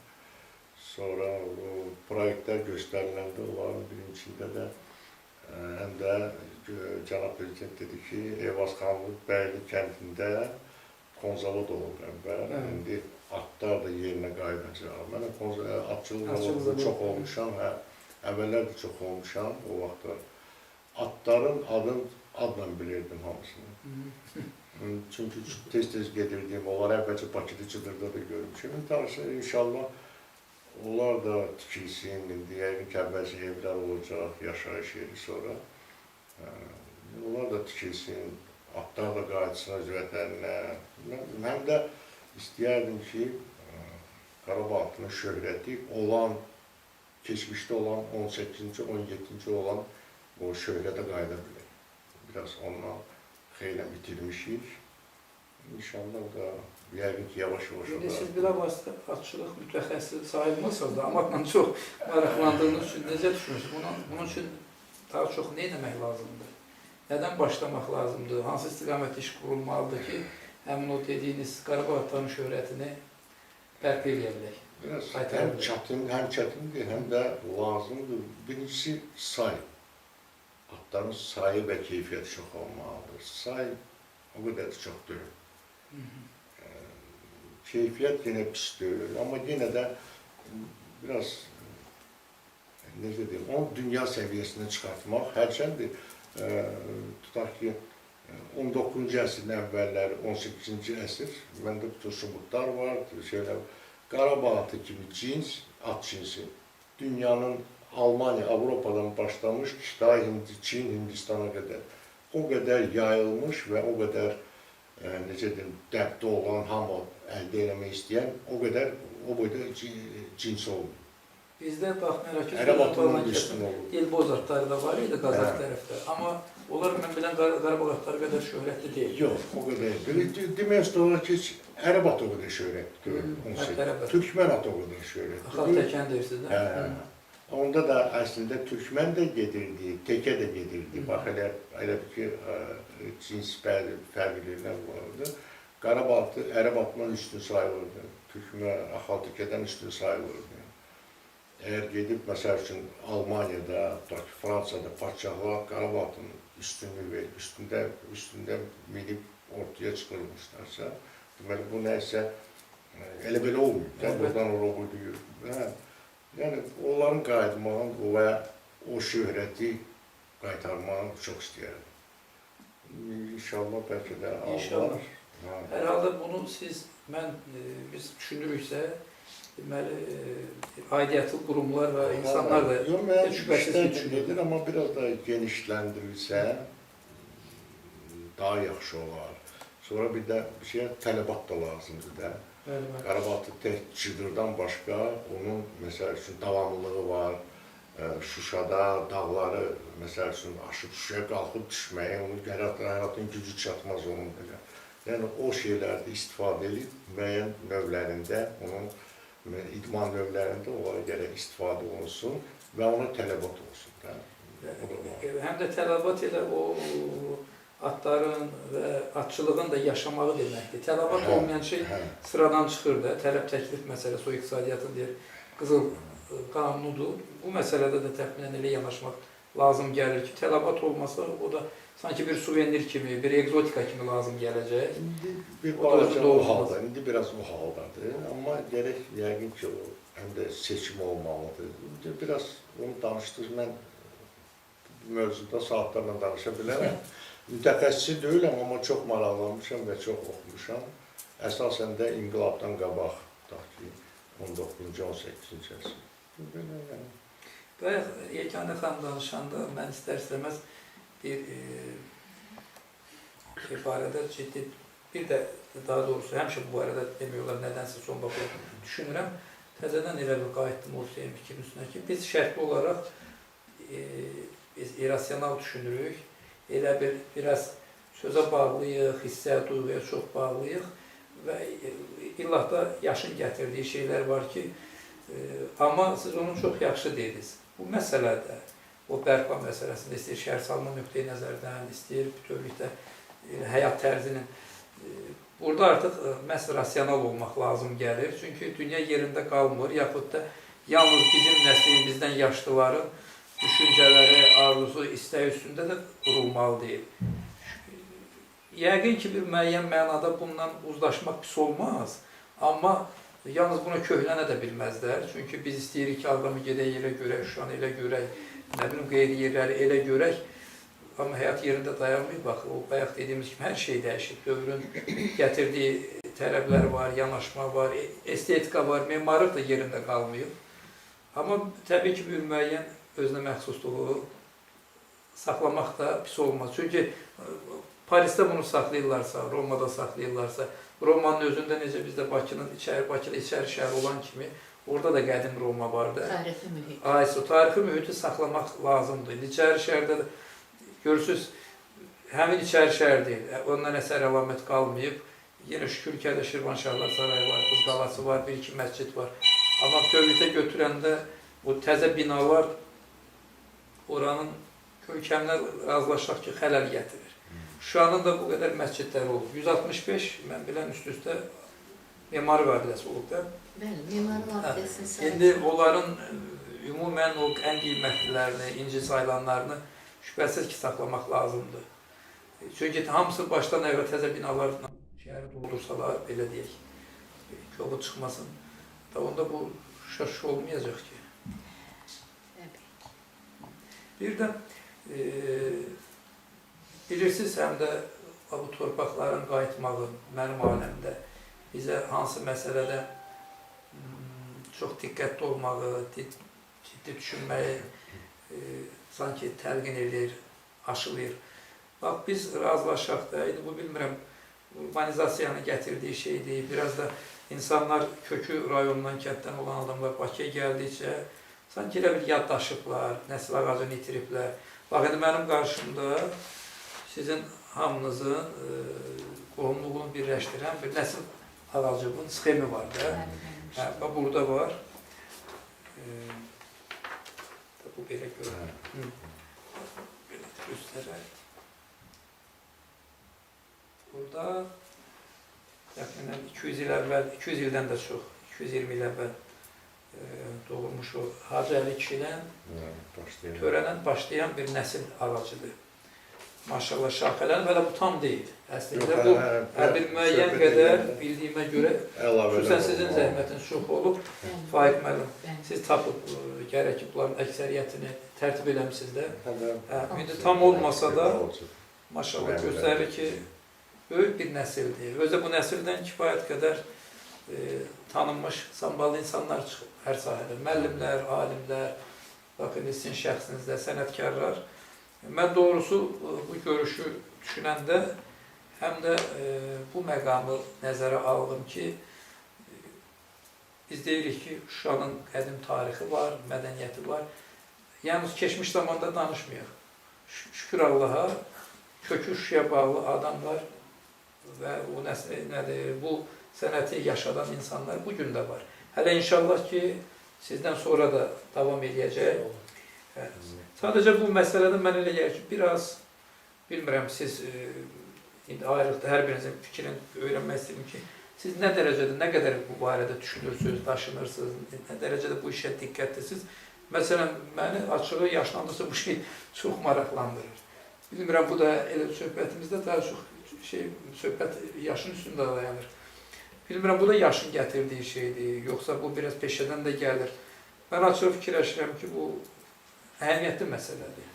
Speaker 3: Sonra o proyektlər göstəriləndə onların birincisində də həm də Cənab Prezident dedi ki, Eyvazxanlı Bəyli kəndində konzavod olub əvvəl. İndi atlar da yerinə qayıdacaq. Mən atçılıqda çox olmuşam, əvvəllər də çox olmuşam o vaxtda. Atların adla bilirdim hamısını. Çünki tez-tez gedirdim, onlar əvvəlcə Bakıda Cıdırda da görmüşəm. İnşallah onlar da tikilsin, indi yəqin ki, əvvəlcə evlər olacaq, yaşayış yeri sonra. Onlar da tikilsin, atlar da qayıtsın öz vətəninə. Həm də istəyərdim ki, Qarabağ atının şöhrəti olan, keçmişdə olan 18-ci, 17-ci olan o şöhrətə qayıda bilir. Biraz ondan xeylən bitirmişik. İnşallah da yəqin ki, yavaş-yavaş
Speaker 4: İndi siz biraz atçılıq mütəxəssisi sayılmazsınız da, amma çox maraqlandığınız üçün necə düşünürsünüz? Bunun üçün daha çox nə etmək lazımdır? Nədən başlamaq lazımdır? Hansı istiqamət iş qurulmalıdır ki, həmin o dediyiniz Qarabağ atlarının şöhrətini bərpa edə bilək?
Speaker 3: Biraz həm çətindir, həm də lazımdır. Birincisi say. Atların sayı və keyfiyyəti çox olmalıdır. Say o qədər də çox deyil. Keyfiyyət yenə pis deyil, amma yenə də biraz, necə deyim, onu dünya səviyyəsindən çıxartmaq, hərçəndir, tutaq ki, 19-cu əsrin əvvəlləri, 18-ci əsr, məndə bütün sübutlar var, şeylər. Qarabağ atı kimi cins, at cinsi dünyanın Almaniya, Avropadan başlamış, daha Çin, Hindistana qədər o qədər yayılmış və o qədər necə deyim, dəbdə olan, hamı əldə eləmək istəyən o qədər o boyda cins olmuyor.
Speaker 4: Bizdə baxmayaraq ki,
Speaker 3: Ərəb atının üstün olur.
Speaker 4: Dilboz atları da var idi Qazaq tərəfdə. Amma onlar mən bilən Qarabağ atları qədər şöhrətli deyil.
Speaker 3: Yox, o qədər deyil. Demək olar ki, Ərəb atı o qədər şöhrətli deyil. Türkmen atı o qədər şöhrətli.
Speaker 4: Axal təkən deyirsiniz də.
Speaker 3: Onda da əslində Türkmen də gedirdi, Tekə də gedirdi. Bax, elə ki, cins fərqliliklər vardı. Qarabağ atı Ərəb atından üstün sayılırdı. Türkmen, Axal Tekədən üstün sayılırdı. Əgər gedib, məsəl üçün, Almaniyada, Fransada padşahlar Qarabağ atının üstünlüyü verib, üstündə minib ortaya çıxırmışlarsa, deməli, bu nəysə elə belə olmuyor. Buradan oraya buyuruyor. Yəni, onların qayıtmağını və o şöhrəti qaytarmağı çox istəyərdim. İnşallah, bəlkə də alırlar.
Speaker 4: Hər halda bunu biz düşünürüksə, deməli, aidiyyatlı qurumlar və insanlar da şübhəsiz
Speaker 3: düşünürlər, amma biraz da genişləndirilsə daha yaxşı olar. Sonra bir də tələbat da lazımdır da. Qarabağ atı tək Cıdırdan başqa, onun məsəl üçün davamlılığı var. Şuşada dağları, məsəl üçün, aşıb Şuşaya qalxıb düşməyi, onun həyatın gücü çatmaz onun belə. Yəni, o şeylərdə istifadə edib, müəyyən növlərində, onun idman növlərində onlara gərək istifadə olunsun və ona tələbat olsun.
Speaker 4: Həm də tələbat elə o atların və atçılığın da yaşamağı deməkdir. Tələbat olmayan şey sıradan çıxır da, tələb təklif məsələsi, o iqtisadiyyatın deyir, qızıl qanunudur. Bu məsələdə də təxminən elə yanaşmaq lazım gəlir ki, tələbat olmasa o da sanki bir suvenir kimi, bir egzotika kimi lazım gələcək.
Speaker 3: Bir balaca o halda, indi biraz o haldadır. Amma gərək yəqin ki, o həm də seçim olmalıdır. Biraz onu danışdıq, mən mövzuda saatlarla danışa bilərəm. Mütəxəssisi deyiləm, amma çox maraqlanmışam və çox oxumuşam. Əsasən də inqilabdan qabaq, ki, 19-cu, 18-ci əsr.
Speaker 4: Bayaq Yeganə xanım danışanda mən istər-istəməz bir barədə ciddi, bir də daha doğrusu həmişə bu barədə demək olar, nədənsə son baxıb düşünürəm. Təzədən elə bir qayıtdım o şeyin fikrin üstünə ki, biz şərtli olaraq biz irrasional düşünürük. Elə biraz sözə bağlıyıq, hissə, duyğuya çox bağlıyıq və illah da yaşın gətirdiyi şeylər var ki, amma siz onu çox yaxşı dediniz. Bu məsələdə, o bərpa məsələsində istəyir şəhər salma nöqteyi nəzərdən, istəyir bütövlükdə həyat tərzinin. Burada artıq məhz rasional olmaq lazım gəlir. Çünki dünya yerində qalmır, yaxud da yalnız bizim nəslin, bizdən yaşlıların düşüncələri, arzusu, istəyi üstündə də qurulmalı deyil. Yəqin ki, bir müəyyən mənada bundan uzlaşmaq pis olmaz, amma yalnız buna köhlənə də bilməzlər. Çünki biz istəyirik ki, adamı gedək elə görək, Şuşanı elə görək, nə bilim, qeyri yerləri elə görək, amma həyat yerində dayanmayıb, bax, o bayaq dediyimiz kimi hər şey dəyişib. Dövrün gətirdiyi tələblər var, yanaşma var, estetika var, memarlıq da yerində qalmayıb. Amma təbii ki, bir müəyyən özünə məxsusluğu saxlamaq da pis olmaz. Çünki Parisdə bunu saxlayırlarsa, Romada saxlayırlarsa, Romanın özündə necə bizdə Bakıda içəri şəhər olan kimi, orada da qədim Roma vardı.
Speaker 1: Tarixi mühit.
Speaker 4: Tarixi mühiti saxlamaq lazımdır. İçəri şəhərdə görürsünüz, həmin içəri şəhər deyil, ondan əsər əlamət qalmayıb. Yenə şükür ki, Şirvanşahlar sarayı var, Qız qalası var, bir-iki məscid var. Amma bütövlükdə götürəndə bu təzə binalar oranın görkəminə razılaşaq ki, xələl gətirir. Şuşanın da bu qədər məscidləri olub. 165, mən bilən üst-üstə memari abidəsi olub da.
Speaker 1: Bəli, memari abidəsini sayılır.
Speaker 4: İndi onların ümumən o ən qiymətlilərini, inci sayılanlarını şübhəsiz ki, saxlamaq lazımdır. Çünki hamısı başdan əvvəl təzə binalarla şəhəri doldursalar, belə deyək, yolu çıxmasın. Onda bu Şuşa olmayacaq ki. Bir də bilirsiniz, həm də bu torpaqların qayıtmağı mənim aləmdə bizə hansı məsələdə çox diqqətli olmağı, ciddi düşünməyi sanki təlqin edir, aşılır. Bax, biz razılaşaq da, bu bilmirəm, urbanizasiyanın gətirdiyi şeydir. Biraz da insanlar kökü rayondan, kənddən olan adamlar Bakıya gəldikcə sanki elə bir yaddaşıblar, nəsil ağacını itiriblər. Bax, indi mənim qarşımda sizin hamınızın qohumluğunu birləşdirən bir nəsil ağacının sxemi var da. Bax, burada var. Bu belə görünür. Belə göstərək. Burada təxminən 200 il əvvəl, 200 ildən də çox, 220 il əvvəl doğulmuş o Hacı Əli kişidən törənən başlayan bir nəsil ağacıdır. Maşallah şaxələr belə bu tam deyil. Əslində bu bir müəyyən qədər bildiyimə görə, xüsusən sizin zəhmətiniz çox olub, Faiq müəllim, siz tapıb gərək ki, bunların əksəriyyətini tərtib eləmişsiniz də. İndi tam olmasa da, maşallah göstərir ki, böyük bir nəsildir. Özdə bu nəsildən kifayət qədər tanınmış, samballı insanlar çıxıb hər sahədə. Müəllimlər, alimlər, baxın, sizin şəxsinizdə sənətkarlar. Mən doğrusu bu görüşü düşünəndə həm də bu məqamı nəzərə aldım ki, biz deyirik ki, Şuşanın qədim tarixi var, mədəniyyəti var. Yalnız keçmiş zamanda danışmıyıq. Şükür Allaha, kökü Şuşaya bağlı adamlar və bu sənəti yaşadan insanlar bugün də var. Hələ inşallah ki, sizdən sonra da davam edəcək. Sadəcə bu məsələdə mən elə gəlir ki, biraz, bilmirəm, siz indi ayrılıqda hər birinizin fikrini öyrənmək istəyim ki, siz nə dərəcədə, nə qədər bu barədə düşünürsünüz, daşınırsınız, nə dərəcədə bu işə diqqətlisiniz. Məsələn, məni açığı yaşlandısa bu şey çox maraqlandırır. Bilmirəm, bu da elə söhbətimizdə daha çox söhbət yaşın üstündə dayanır. Bilmirəm, bu da yaşın gətirdiyi şeydir, yoxsa bu biraz peşədən də gəlir. Mən açıq fikirləşirəm ki, bu əhəmiyyətli məsələdir.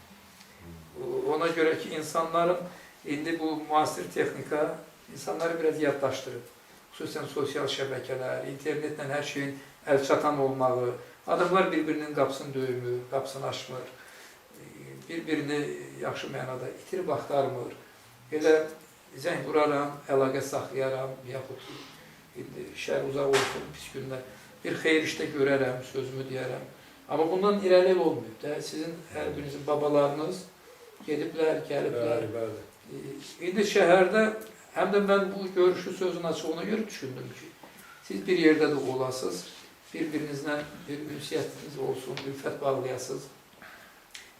Speaker 4: Ona görə ki, insanların indi bu müasir texnika insanları biraz yaddaşdırıb. Xüsusən sosial şəbəkələr, internetlə hər şeyin əlçatan olmağı, adamlar bir-birinin qapısını döymür, qapısını açmır, bir-birini yaxşı mənada itirib axtarmır. Elə zəng vuraram, əlaqə saxlayaram, yaxud şər uzaq olsun, pis gündə bir xeyir işdə görərəm, sözümü deyərəm. Amma bundan irəli olmuyor. Sizin hər birinizin babalarınız gediblər, gəliblər. İndi şəhərdə, həm də mən bu görüşü sözün açığına görə düşündüm ki, siz bir yerdə də olasınız, bir-birinizlə bir ünsiyyətiniz olsun, ülfət bağlayasınız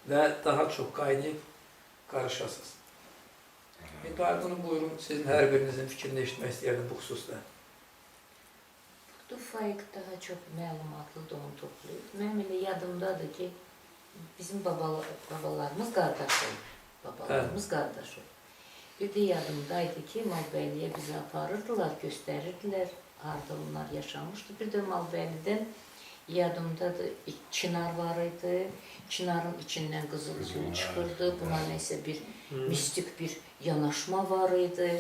Speaker 4: və daha çox qaynayıb qarışasınız. İndi Aydın'ın buyurun, sizin hər birinizin fikrini eşitmək istəyərdim bu xüsusda.
Speaker 1: Bu Faiq daha çox məlumatlı da onu toplayıb. Mənim elə yadımdadır ki, bizim babalarımız qardaş olub. Babalarımız qardaş olub. Bir də yadımdaydı ki, Malbəyliyə bizi aparırdılar, göstərirdilər, harada onlar yaşamışdı. Bir də Malbəylidən yadımdadır, çınar var idi. Çınarın içindən qızıl su çıxırdı. Buna nəsə bir mistik bir yanaşma var idi.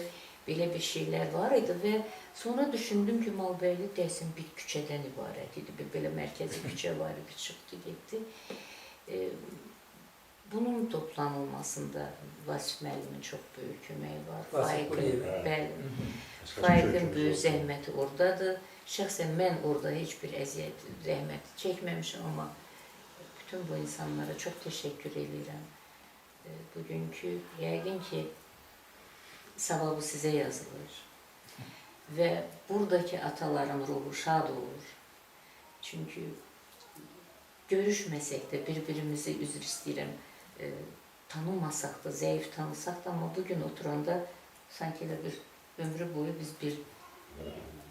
Speaker 1: Belə bir şeylər var idi və sonra düşündüm ki, Malbəyli deyəsən bir küçədən ibarət idi. Belə mərkəzi küçə var idi, çıxdı, getdi. Bunun toplanılmasında Vasif müəllimin çox böyük köməyi var. Faiqin böyük zəhməti oradadır. Şəxsən mən orada heç bir əziyyət, zəhmət çəkməmişəm, amma bütün bu insanlara çox təşəkkür edirəm. Bugünkü, yəqin ki, savabı sizə yazılır və buradakı ataların ruhu şad olur. Çünki görüşməsək də, bir-birimizi üzr istəyirəm, tanımasaq da, zəif tanısaq da, amma bugün oturanda sanki elə bir ömrü boyu biz bir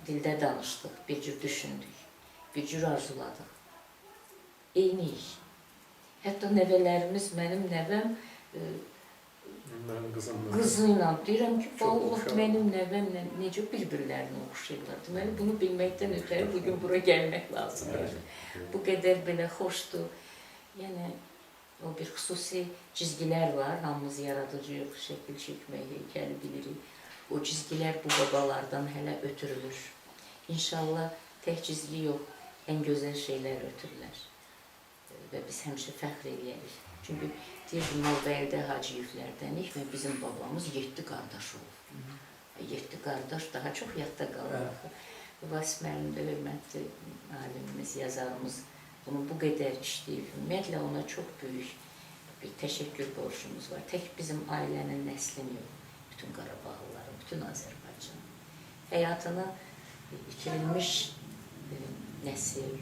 Speaker 1: dildə danışdıq, bir cür düşündük, bir cür arzuladıq. Eyni iş. Hətta nəvələrimiz, mənim nəvəm qızıyla deyirəm ki, vallahi mənim nəvəmlə necə bir-birlərini oxşayırlar. Deməli, bunu bilməkdən ötəri bugün bura gəlmək lazımdır. Bu qədər belə xoşdur. Yəni, O bir xüsusi cizgilər var, hamımız yaradıcıyıq, şəkil çəkmək, heykəli bilirik. O cizgilər bu babalardan hələ ötürülür. İnşallah tək cizgi yox, ən gözəl şeylər ötürürlər. Və biz həmişə fəxr eləyərik. Çünki deyirdim, Nalbəylidə Hacıyevlərdənik və bizim babamız 7 qardaş olub. 7 qardaş daha çox yadda qalır. Vasif müəllim də hörmətli alimimiz, yazarımız bunu bu qədər işləyib. Ümumiyyətlə ona çox böyük bir təşəkkür borcumuz var. Tək bizim ailənin nəslini yox, bütün Qarabağlıların, bütün Azərbaycan. Həyatını itirilmiş nəsil,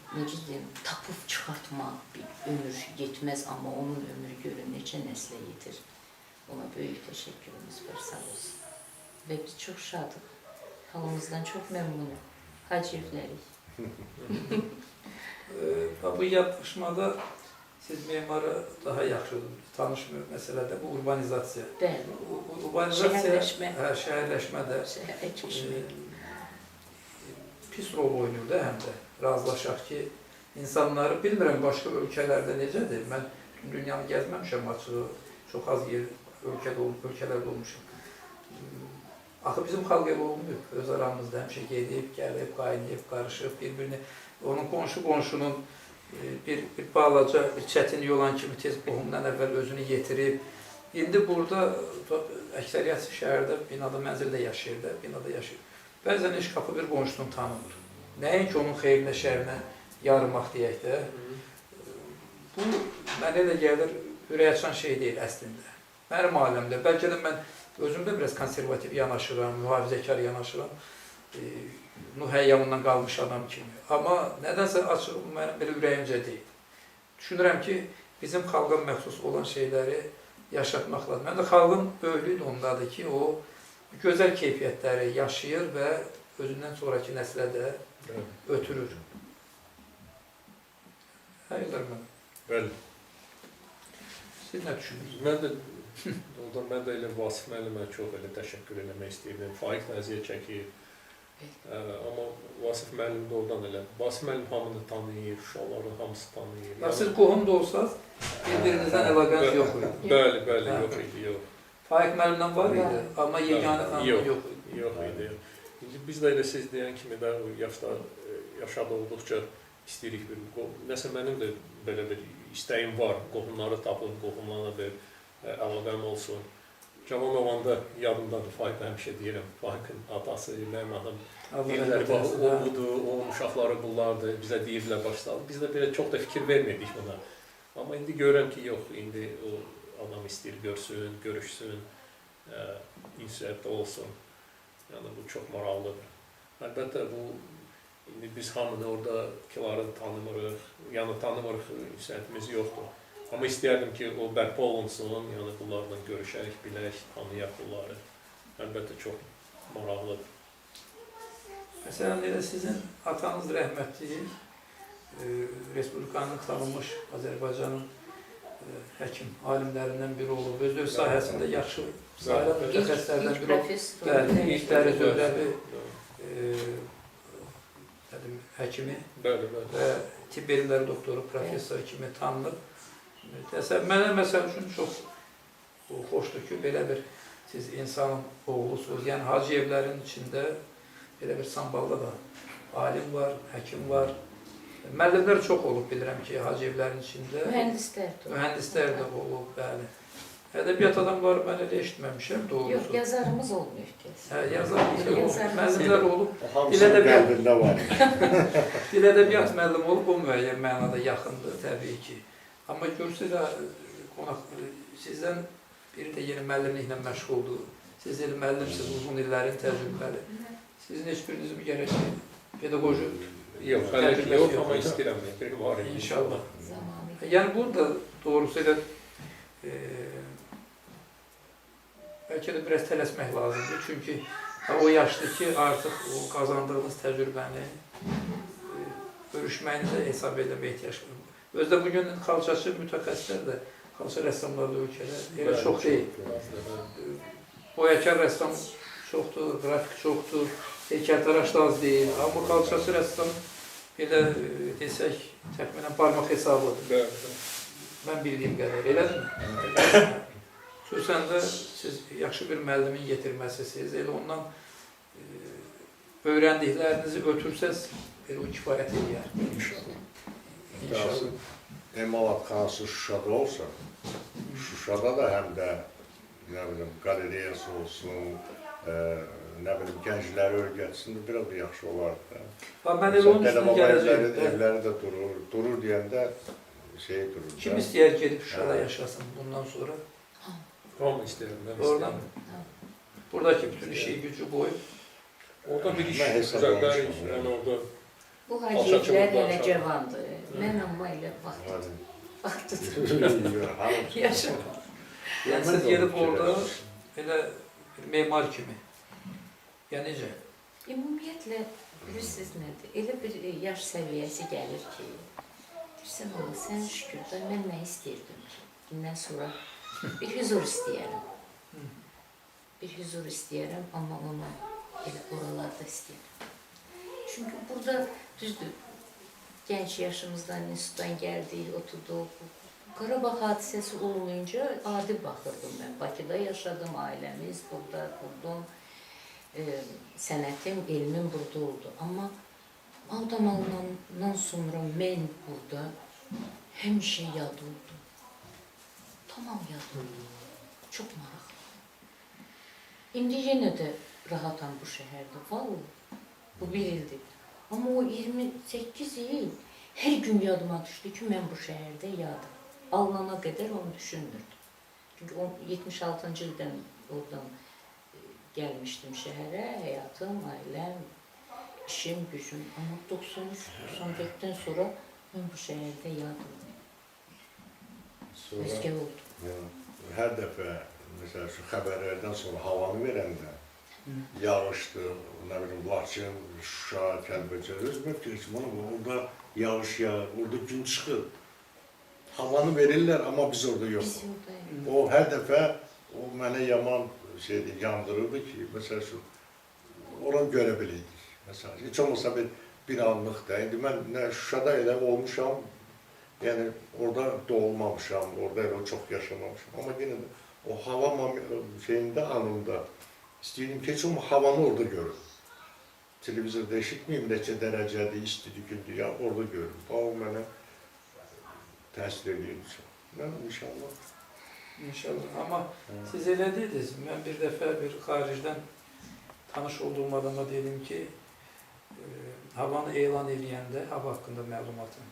Speaker 1: necə deyim, tapıb çıxartmaq bir ömür yetməz, amma onun ömrü görün neçə nəslə yetir. Ona böyük təşəkkürümüz var, sağ olsun. Və biz çox şadıq, halımızdan çox məmnunuq, Hacıyevlərik.
Speaker 4: Bu yaddaşmada siz memarı daha yaxşı tanışmıyor məsələdə bu urbanizasiya.
Speaker 1: Bəli,
Speaker 4: Urbanizasiya,
Speaker 1: şəhərləşmə də,
Speaker 4: şəhərləşmə pis rol oynayır da həm də. Razılaşaq ki, insanları bilmirəm başqa ölkələrdə necədir. Mən dünyanı gəzməmişəm açığı, çox az ölkələrdə olmuşam. Axı bizim xalq ev olmuyor. Öz aramızda həmişə gedib, gəlib, qaynayıb, qarışıb, bir-birini, onun qonşunun bir balaca, bir çətin olan kimi tez qohumdan əvvəl özünü yetirib. İndi burada əksəriyyət şəhərdə, binada, mənzildə yaşayır da, binada yaşayır. Bəzən heç qapı bir qonşunu tanımır. Nəinki onun xeyrinə, şərinə yarımaq deyək də. Bu, mənə elə gəlir, ürək açan şey deyil əslində. Mənim aləmdə, bəlkə də mən özümdə biraz konservativ yanaşıram, mühafizəkar yanaşıram. Nuh həyyamından qalmış adam kimi. Amma nədənsə açıq, mənim belə ürəyimcə deyil. Düşünürəm ki, bizim xalqa məxsus olan şeyləri yaşatmaq lazım. Mən də xalqın böyüklüyü də ondadır ki, o gözəl keyfiyyətləri yaşayır və özündən sonraki nəslə də ötürür. Hayırdır mən?
Speaker 2: Bəli.
Speaker 4: Siz nə düşünürsünüz?
Speaker 2: Mən də elə Vasif müəllimə çox elə təşəkkür eləmək istəyirdim. Faiq əziyyət çəkir. Amma Vasif müəllim də oradan elə. Vasif müəllim hamını tanıyır, uşaqları hamısı tanıyır.
Speaker 4: Siz qohum da olsaz, bir-birinizdən əlaqəniz yox idi.
Speaker 2: Bəli, yox idi, yox.
Speaker 4: Faiq müəllimdən var idi, amma yeganə tanımı yox idi.
Speaker 2: Yox idi. İndi biz də elə siz deyən kimi də yaşada olduqca istəyirik bir, nəsə mənim də belə bir istəyim var, qohumları tapıb, qohumlarla bir əlaqəm olsun. Cavan olanda yadımdadır, Faiqə həmişə deyirəm, Faiqın atası, mənim adam deyirlər, o budur, onun uşaqları bunlardır, bizə deyirlər başlayalım. Biz də belə çox da fikir vermədik buna. Amma indi görürəm ki, yox, indi o adam istəyir, görsün, görüşsün, insiyyətdə olsun. Yəni, bu çox maraqlıdır. Əlbəttə, indi biz hamını oradakiları tanımırıq, yəni tanımırıq, insiyyətimiz yoxdur. Amma istəyərdim ki, o bərpa olunsun, yəni bunlarla görüşək, bilək, tanıyaq bunları. Əlbəttə, çox maraqlıdır.
Speaker 4: Məsələn, elə sizin atanız rəhmətli, Respublikanın tanınmış Azərbaycanın həkim alimlərindən biri olub, öz sahəsində yaxşı sayılan mütəxəssislərdən biri olub. İlkləri dövrəvi həkimi və tibb elmləri doktoru, professor kimi tanınıb. Mənə məsəl üçün çox xoşdur ki, belə bir siz insanın oğlusunuz. Yəni, Hacıyevlərin içində belə bir Sambalda da alim var, həkim var. Müəllimlər çox olub, bilirəm ki, Hacıyevlərin içində. Mühəndislər də olub, bəli. Ədəbiyyat adamları mən elə eşitməmişəm, doğrusu.
Speaker 1: Yox, yazarımız olmuyor ki.
Speaker 4: Yazarımız olub, müəllimlər olub.
Speaker 3: Hamısının qəlbində var.
Speaker 4: Dil ədəbiyyat müəllim olub, o müəyyən mənada yaxındır, təbii ki. Amma görsünüz, sizdən biri də yeni müəllimliklə məşğuldur. Siz elə müəllimsiniz, uzun illərin təcrübəli. Sizin heç biriniz mi gərək pedaqoji
Speaker 2: yox, amma istəyirəm, bir var.
Speaker 4: İnşallah. Yəni, burada doğrusu elə bəlkə də biraz tələsmək lazımdır. Çünki o yaşdır ki, artıq o qazandığınız təcrübəni görüşməyinizə hesab eləmək ehtiyac var. Özdə bugün xalçaçı mütəxəssislər də, xalça rəssamlarla ölkədə elə çox deyil. Boyakar rəssam çoxdur, qrafik çoxdur, heykəltaraş da az deyil. Amma xalçaçı rəssam belə desək, Təxminən barmaq hesabıdır.
Speaker 2: Bəli.
Speaker 4: Mən bildiyim qədər, elədirmi? Xüsusən də siz yaxşı bir müəllimin yetirməsiniz, elə ondan öyrəndiklərinizi ötürsəz, elə o kifayət edir. İnşallah.
Speaker 3: Emalatxanası Şuşada olsa, Şuşada da həm də nə bilim qalereyası olsun, nə bilim gəncləri öyrətsin, biraz da yaxşı olardı.
Speaker 4: Mən elə onun üstünə gələcəyim.
Speaker 3: Evləri də durur deyəndə durur.
Speaker 4: Kim istəyər gedib Şuşada yaşasın bundan sonra?
Speaker 2: Hamı istəyirəm. Mən
Speaker 4: Oradan
Speaker 2: istəyirəm.
Speaker 4: buradakı bütün işi gücü qoyub.
Speaker 2: Orada bir iş
Speaker 3: Mən hesab
Speaker 2: düzəldərik.
Speaker 3: olmuşam,
Speaker 2: Yəni orada
Speaker 1: Bu haciyevlər hələ cavandır. Mən amma elə vaxt yaşam.
Speaker 4: Yəni siz gedib orada elə bir memar kimi. Yəni necə?
Speaker 1: Ümumiyyətlə, bilirsiniz nədir? Elə bir yaş səviyyəsi gəlir ki, deyirsən ola, sən şükür də mən nə istəyirdim ki? Bundan sonra bir huzur istəyərəm. Bir huzur istəyərəm, amma onu elə oralarda istəyərəm. Çünki burada düzdür, gənc yaşımızdan, institutdan gəldik, oturduq. Qarabağ hadisəsi olmayınca adi baxırdım mən. Bakıda yaşadım, ailəmiz burada qurdum. Sənətim, elmim burada oldu. Amma Ağdam alınandan sonra mən burada həmişə yad oldum. Tamam yad oldum. Çox maraqlı. İndi yenə də rahatam bu şəhərdə, vallahi. Bu bir ildir. Amma o 28 il hər gün yadıma düşdü ki, mən bu şəhərdə yadım. Alınana qədər onu düşünmürdüm. Çünki 76-cı ildən oradan gəlmişdim şəhərə, həyatım, ailəm, işim, gücüm. Amma 93-94-dən sonra mən bu şəhərdə yadım. Özgə oldum.
Speaker 3: Hər dəfə, məsəl üçün, xəbərlərdən sonra havanı verəndə, yağışdır, nə bilim, Laçın, Şuşa, Kəlbəcər, özümə fikir ki, orada yağış yağır, orada gün çıxır. Havanı verirlər, amma biz orada yox.
Speaker 1: Biz oradayıq.
Speaker 3: O hər dəfə o mənə yaman yandırırdı ki, məsəl üçün, oranı görə bilirdik. Məsəl üçün, heç olmasa bir anlıq da. İndi mən Şuşada elə olmuşam, yəni orada doğulmamışam, orada elə çox yaşamamışam. Amma yenə də o hava şeyində, anımda istəyirdim ki, heç olmasa havanı orada görüm. Televizorda eşitməyim, neçə dərəcədir, istidir, gündür, ya orada görüm. O mənə təsir edirmiş. Mən inşallah.
Speaker 4: İnşallah. Amma siz elə dediniz, mən bir dəfə bir xaricdən tanış olduğum adama dedim ki, havanı elan edəndə, hava haqqında məlumatım,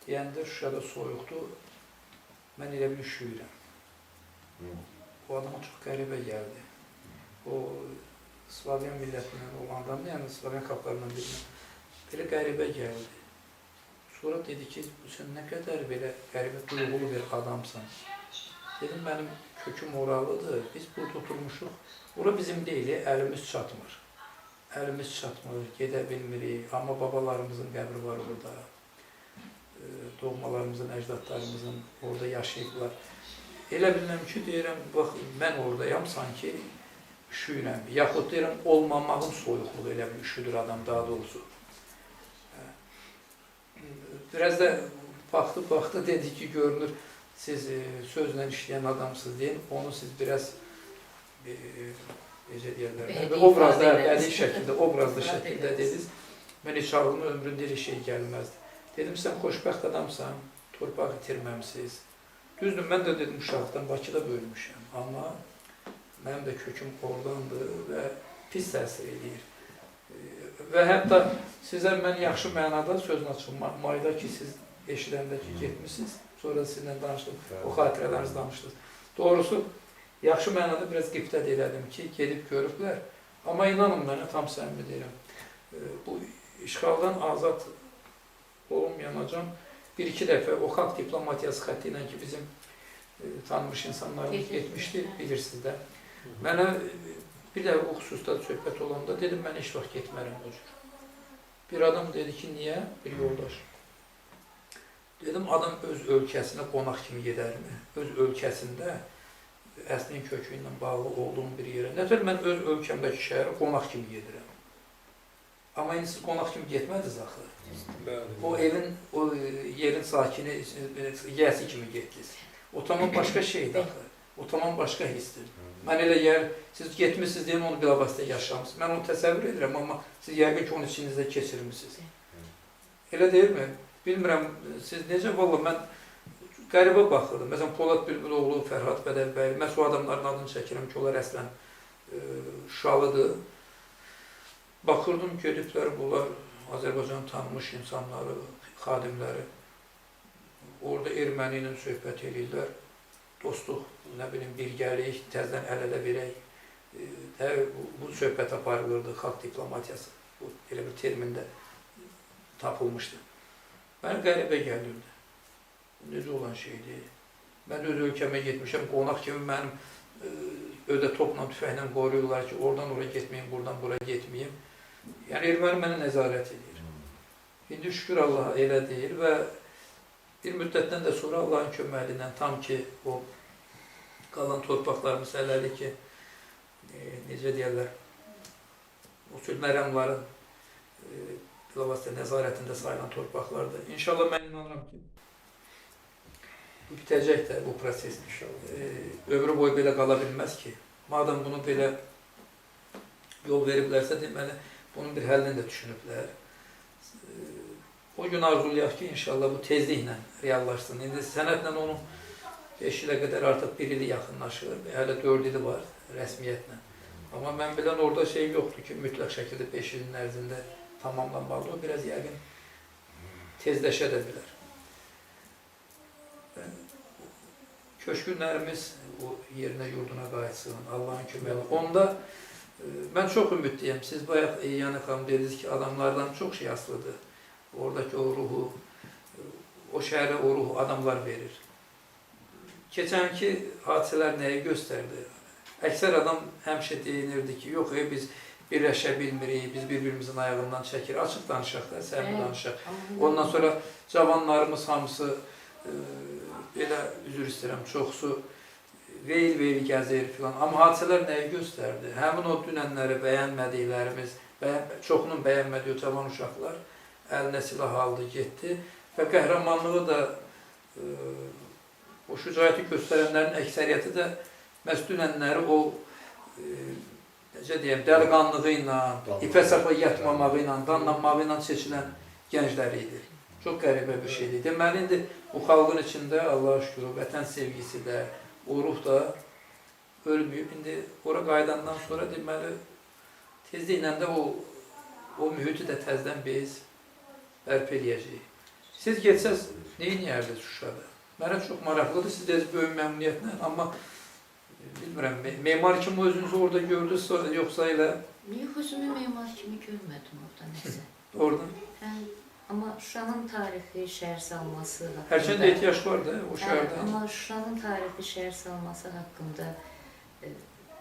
Speaker 4: deyəndə Şuşada soyuqdur, mən elə bir üşüyürəm. O adama çox qəribə gəldi. O, Slavyan millətindən olan adamdır, yəni Slavyan xalqlarından birindən. Belə qəribə gəldi. Sonra dedi ki, sən nə qədər belə qəribə duyğulu bir adamsan. Dedim, mənim köküm oralıdır, biz burada oturmuşuq. Ora bizim deyil, əlimiz çatmır. Əlimiz çatmır, gedə bilmirik, amma babalarımızın qəbri var orada. Doğmalarımızın, əcdadlarımızın orada yaşayıblar. Elə bilməm ki, deyirəm, bax, mən oradayam, sanki üşüyürəm. Yaxud deyirəm, olmamağın soyuqluğu elə bir üşüdür adam, daha doğrusu. Biraz da baxdı, dedi ki, görünür, siz sözlə işləyən adamsınız deyin, onu siz biraz, necə deyərlər, obrazda, bədii şəkildə, obrazlı şəkildə dediniz. Mən heç ağlımın ömründə elə şey gəlməzdi. Dedim, sən xoşbəxt adamsan, torpaq itirməmsiz. Düzdür, mən də dedim, uşaqdan Bakıda bölmüşəm, amma mənim də köküm oradandır və pis təsir edir. Və hətta sizə mən yaxşı mənada sözün açılmayda ki, siz eşidəndə ki, getmişsiniz, sonra sizinlə danışdıq, o xatirələrinizi danışdınız. Doğrusu, yaxşı mənada biraz qibtət elədim ki, gedib görüblər, amma inanın mənə, tam səmimi deyirəm, bu işğaldan azad olunmayanacam, bir-iki dəfə o xalq diplomatiyası xətti ilə ki, bizim tanınmış insanlarımız getmişdi, bilirsiniz də. Mənə bir də o xüsusda söhbət olanda dedim, mən heç vaxt getmərəm o cür. Bir adam dedi ki, niyə? Bir yoldaş. Dedim, adam öz ölkəsinə qonaq kimi gedərmi? Öz ölkəsində əslin kökü ilə bağlı olduğum bir yerə. Nətər mən öz ölkəmdəki şəhərə qonaq kimi gedirəm. Amma indi siz qonaq kimi getmədiniz axı.
Speaker 2: Bəli.
Speaker 4: O evin, o yerin sakini, yiyəsi kimi getdiniz. O tamam başqa şeydir axı. O tamam başqa hissdir. Mən elə yer, siz getmişsiniz deyən onu bilavasitə yaşamısınız. Mən onu təsəvvür edirəm, amma siz yəqin ki, onu içinizdə keçirmişsiniz. Elə deyilmi? Bilmirəm, siz necə, valla mən qəribə baxırdım. Məsələn, Polad Bülbüloğlu, Fərhad Bədəlbəy, mən o adamların adını çəkirəm ki, onlar əslən Şuşalıdır. Baxırdım, gediblər bunlar Azərbaycan tanınmış insanları, xadimləri. Orada erməni ilə söhbət edirlər. Dostluq, nə bilim, birgəlik, təzdən əl-ələ verək. Bu söhbət aparılırdı, xalq diplomatiyası. Bu, elə bir termində tapılmışdı. Mənə qəribə gəlirdi. Necə olan şeydir? Mən öz ölkəmə getmişəm, qonaq kimi mənim ödə topla, tüfəklə qoruyurlar ki, oradan oraya getməyim, buradan buraya getməyim. Yəni, erməni mənə nəzarət edir. İndi şükür Allaha elə deyil və bir müddətdən də sonra Allahın köməyi ilə tam ki, o qalan torpaqlarımız hələli ki, necə deyərlər, o sülmərəmların bilavasitə nəzarətində sayılan torpaqlardır. İnşallah mən inanıram ki, bu bitəcək də bu proses. Ömrü boyu belə qala bilməz ki. Madem bunu belə yol veriblərsə, deməli, bunun bir həllini də düşünüblər. O gün arzulayaq ki, inşallah bu tezliklə reallaşsın. İndi sənətlə onun 5 ilə qədər artıq 1 ili yaxınlaşır. Hələ 4 ili var rəsmiyyətlə. Amma mən bilən orada şey yoxdur ki, mütləq şəkildə 5 ilin ərzində tamamlanmalı. O biraz yəqin tezləşə də bilər. Köşkünlərimiz o yerinə, yurduna qayıtsın, Allahın köməyi. Onda mən çox ümidliyəm. Siz bayaq Yəni xanım dediniz ki, adamlardan çox şey asılıdır. Oradakı o ruhu, o şəhərə o ruhu adamlar verir. Keçənki hadisələr nəyi göstərdi? Əksər adam həmişə deyinirdi ki, yox, biz birləşə bilmirik, biz bir-birimizin ayağından çəkir. Açıq danışaq da, səmimi danışaq. Ondan sonra cavanlarımız hamısı, belə üzr istəyirəm, çoxsu veyil-veyil gəzir filan. Amma hadisələr nəyi göstərdi? Həmin o dünənləri bəyənmədiklərimiz, çoxunun bəyənmədiyi cavan uşaqlar əlinə silah aldı, getdi və qəhrəmanlığı da o şücaəti göstərənlərin əksəriyyəti də məhz dünənləri o necə deyəm, dəliqanlığı ilə, ipə sapa yatmamağı ilə, danlanmağı ilə seçilən gənclər idi. Çox qəribə bir şeydir. Deməli, indi bu xalqın içində Allah'a şükür, vətən sevgisi də, o ruh da ölməyib. İndi ora qayıdandan sonra deməli, tezliklə də o mühiti də təzdən biz bərpa eləyəcəyik. Siz getsəz, neyin yerdiniz Şuşada? Mənə çox maraqlıdır, siz deyiz böyük məmnuniyyətlə, amma bilmirəm, memar kimi özünüzü orada gördünüz, yoxsa elə...
Speaker 1: Yox, özümü memar kimi görmədim orada nəsə.
Speaker 4: Orada?
Speaker 1: Hə, amma Şuşanın tarixi, şəhər salması haqqında...
Speaker 4: Hərçəndə ehtiyac var da o şəhərdə.
Speaker 1: Amma Şuşanın tarixi, şəhər salması haqqında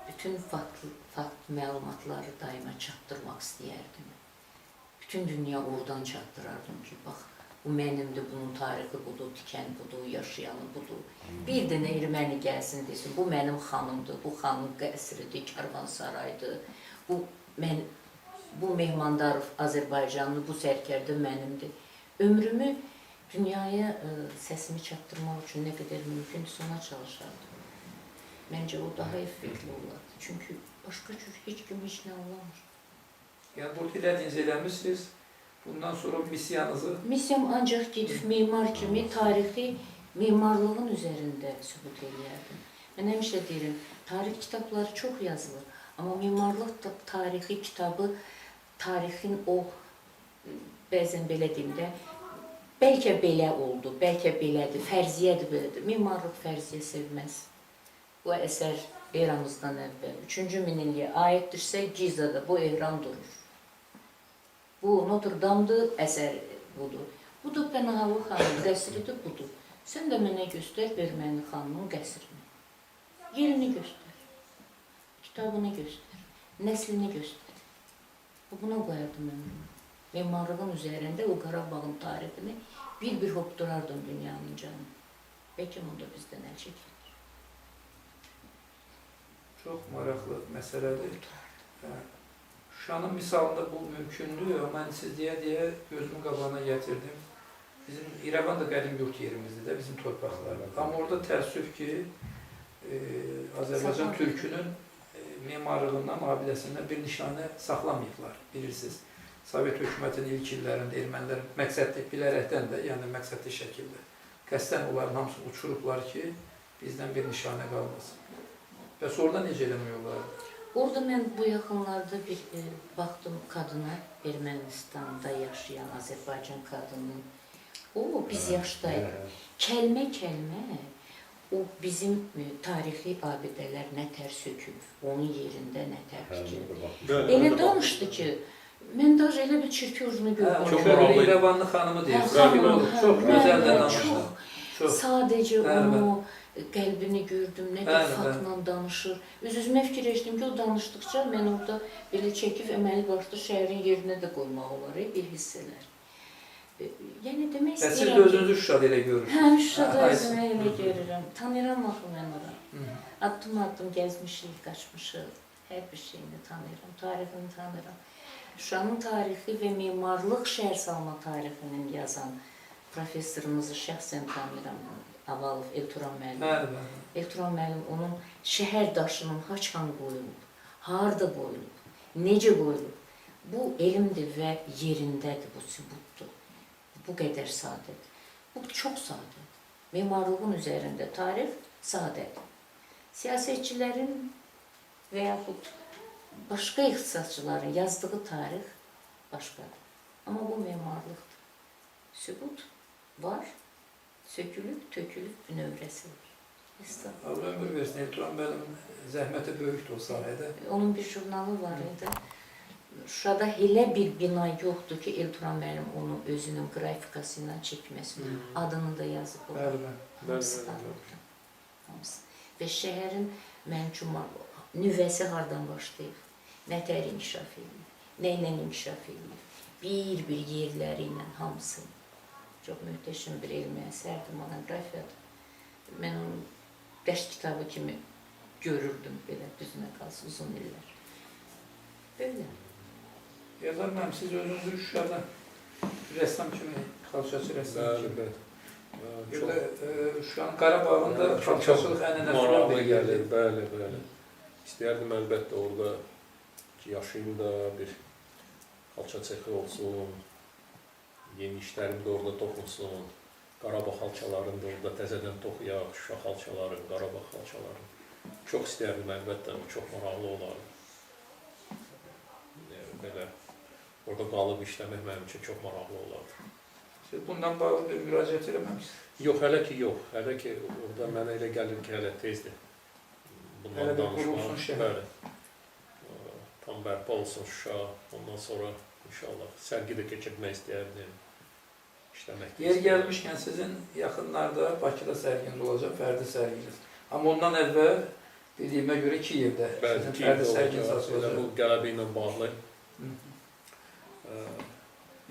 Speaker 1: bütün fakt məlumatları daima çatdırmaq istəyərdim. Bütün dünya oradan çatdırardım ki, bax, bu mənimdir, bunun tarixi budur, tikən budur, yaşayanı budur. Bir dənə erməni gəlsin desin, bu mənim xanımdır, bu xanım qəsridir, karvansaraydır, bu Mehmandarov Azərbaycanlı, bu sərkərdə mənimdir. Ömrümü dünyaya səsimi çatdırmaq üçün nə qədər mümkündür, ona çalışardım. Məncə o daha effektli olardı, çünki başqa cür heç kim heç nə anlamır.
Speaker 4: Yəni, burada elədiniz eləmişsiniz, bundan sonra missiyanızı...
Speaker 1: Missiyam ancaq gedib memar kimi tarixi memarlığın üzərində sübut eləyərdim. Mən həmişə deyirəm, tarix kitabları çox yazılır, amma memarlıq tarixi kitabı, tarixin o, bəzən belə deyim də, bəlkə belə oldu, bəlkə belədir, fərziyyədir belədir. Memarlıq fərziyyə sevməz. Bu əsər eramızdan əvvəl 3-cü minilliyə aiddirsə, Gizada bu ehram durur. Bu Notre Dame'dır, əsər budur. Bu da Pənahalı xanımın qəsridir, budur. Sən də mənə göstər Erməni xanımın qəsrini. Yerini göstər, kitabını göstər, nəslini göstər. Buna qoyardım ömrümü. Memarlığın üzərində o Qarabağın tarixini bir-bir hopdurardım dünyanın canını. Bəlkə onda bizdən əl çəkilir.
Speaker 4: Çox maraqlı məsələdir. Şuşanın misalında bu mümkünlüğü mən siz deyə gözümün qabağına gətirdim. Bizim İrəvan da qədim yurt yerimizdir də, bizim torpaqlarımız. Amma orada təəssüf ki, Azərbaycan türkünün memarlığından, abidəsindən bir nişanə saxlamayıblar, bilirsiniz. Sovet hökumətinin ilk illərində ermənilər məqsədli bilərəkdən də, yəni məqsədli şəkildə qəsdən onların hamısını uçurublar ki, bizdən bir nişanə qalmasın. Və sonra necə eləmək olar?
Speaker 1: Orada mən bu yaxınlarda bir baxdım qadına, Ermənistanda yaşayan Azərbaycan qadının. O, biz yaşdayıq. Kəlmə-kəlmə o bizim tarixi abidələr nətər sökülür, onun yerində nətər tikilib. Elə danışdı ki, mən daha elə bir çirközünü gördüm.
Speaker 4: Çox öyle İrəvanlı xanımı deyir, sakin olur, çox gözəl də danışdı.
Speaker 1: Sadəcə onu, qəlbini gördüm, nə də faktla danışır. Öz-özümə fikirləşdim ki, o danışdıqca mən orada belə çəkib əməli başda şəhərin yerinə də qoymaq olar, bir hissələr. Yəni demək istəyirəm.
Speaker 4: Siz də özünüzü Şuşada elə görürsünüz.
Speaker 1: Hə, Şuşada özümə elə görürəm. Tanıyıram axı mən ora. Addım-addım gəzmişik, qaçmışıq. Hər bir şeyini tanıyıram, tarixini tanıyıram. Şuşanın tarixi və memarlıq şəhər salma tarixinin yazan professorumuzu şəxsən tanıyıram. Avalov Elturan müəllim. Elturan müəllim onun şəhər daşının haçan qoyulub, harda qoyulub, necə qoyulub. Bu elmdir və yerindədir, bu sübutdur. Bu qədər sadədir. Bu çox sadədir. Memarlığın üzərində tarix sadədir. Siyasətçilərin və yaxud başqa ixtisasçıların yazdığı tarix başqadır. Amma bu memarlıqdır. Sübut var, sökülüb, tökülüb, növrəsi var.
Speaker 4: Allah ömür versin, Elturan müəllim zəhməti böyükdür o sahədə.
Speaker 1: Onun bir jurnalı var idi. Şurada elə bir bina yoxdur ki, Elturan müəllim onu özünün qrafikası ilə çəkməsin. Adını da yazıb orada. Hamısı adını. Və şəhərin məncum nüvəsi hardan başlayıb, nətər inkişaf edib, nə ilə inkişaf edib, bir-bir yerləri ilə hamısı. Çox möhtəşəm bir elmi əsərdir, monografiyadır. Mən onu dərs kitabı kimi görürdüm, belə düzünə qalsın, uzun illər. Böyle.
Speaker 4: Yazar müəllim, siz özünüzü Şuşada rəssam kimi, xalçaçı rəssam kimi. Şuşanın Qarabağında xalçaçılıq ənənəsi var
Speaker 2: gəlir. Bəli, bəli. İstəyərdim əlbəttə orada yaşayım da bir xalça çexi olsun, yeni işlərim də orada toxunsun. Qarabağ xalçalarını da orada təzədən toxuyaq, Şuşa xalçaları, Qarabağ xalçaları. Çox istəyərdim əlbəttə, çox maraqlı olardı. Belə orada qalıb işləmək mənim üçün çox maraqlı olardı.
Speaker 4: Siz bundan bağlı bir müraciət eləməmişsiniz?
Speaker 2: Yox, hələ ki yox. Hələ ki orada mənə elə gəlir ki, hələ tezdir.
Speaker 4: Hələ bir qurulsun şəhər.
Speaker 2: Bəli. Tam bərpa olsun Şuşa. Ondan sonra inşallah sərgi də keçirmək istəyərdim. İşləmək də
Speaker 4: Yer gəlmişkən sizin yaxınlarda Bakıda sərginiz olacaq, fərdi sərginiz. Amma ondan əvvəl bildiyimə görə Kiyevdə sizin fərdi sərginiz açılacaq.
Speaker 2: Bu qələbə ilə bağlı.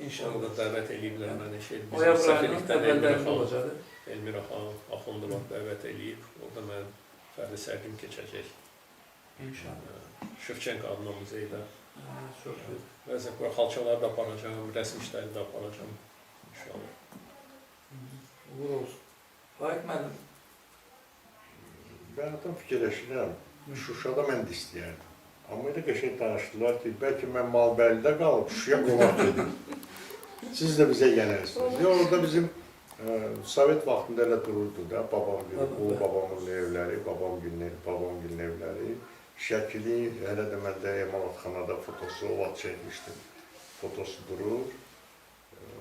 Speaker 4: İnşallah.
Speaker 2: da dəvət ediblər məni.
Speaker 4: Noyabr ayının əvvəllərində olacaqdır.
Speaker 2: Elmira xanım Axundova dəvət edib. Orada mən fərdi sərgim keçəcək.
Speaker 4: İnşallah.
Speaker 2: Şevçenko adına muzeydə.
Speaker 4: Çox gözəl.
Speaker 2: Bəzən bu xalçaları da aparacağım, rəsm işləri də aparacağım. İnşallah.
Speaker 4: Uğur olsun. Faik müəllim.
Speaker 3: Ben tam fikirləşirəm. Şuşada mən də istəyərdim. Amma elə qəşəng danışdılar ki, bəlkə mən Malbəlidə qalıb Şuşaya qonaq gedim. Siz də bizə gələrsiniz. Orada bizim Sovet vaxtında elə dururdu da, ulu babamın evləri, babamgilin evləri. Şəkili, hələ də məndə emalatxanada fotosu, o vaxt çəkmişdim. Fotosu durur.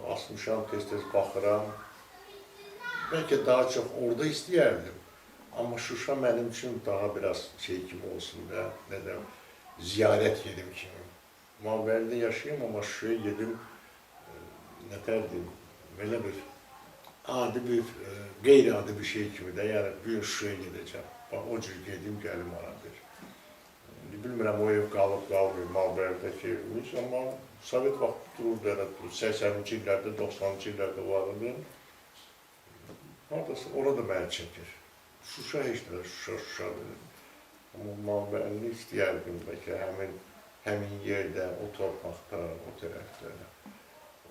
Speaker 3: Asmışam, tez-tez baxıram. Bəlkə daha çox orada istəyərdim. Amma Şuşa mənim üçün daha biraz şey kimi olsun da, nədən, ziyarət yedim kimi. Malbəlidə yaşayayım, amma Şuşaya gedim, nətərdir, belə bir adi bir, qeyri-adi bir şey kimi də, yəni bir gün Şuşaya gedəcəm. Bax, o cür gedim, gəlim aradır. Bilmirəm, o ev qalıb-qalmıyor, Malbəlidəki evimiz, amma Sovet vaxtı dururdu, elə durur, 80-ci illərdə, 90-cı illərdə vardı. Haradasa, orada məni çəkir. Şuşa heç də, Şuşadır. Amma Malbəlini istəyərdim, bəlkə həmin həmin yerdə, o torpaqda, o tərəfdə,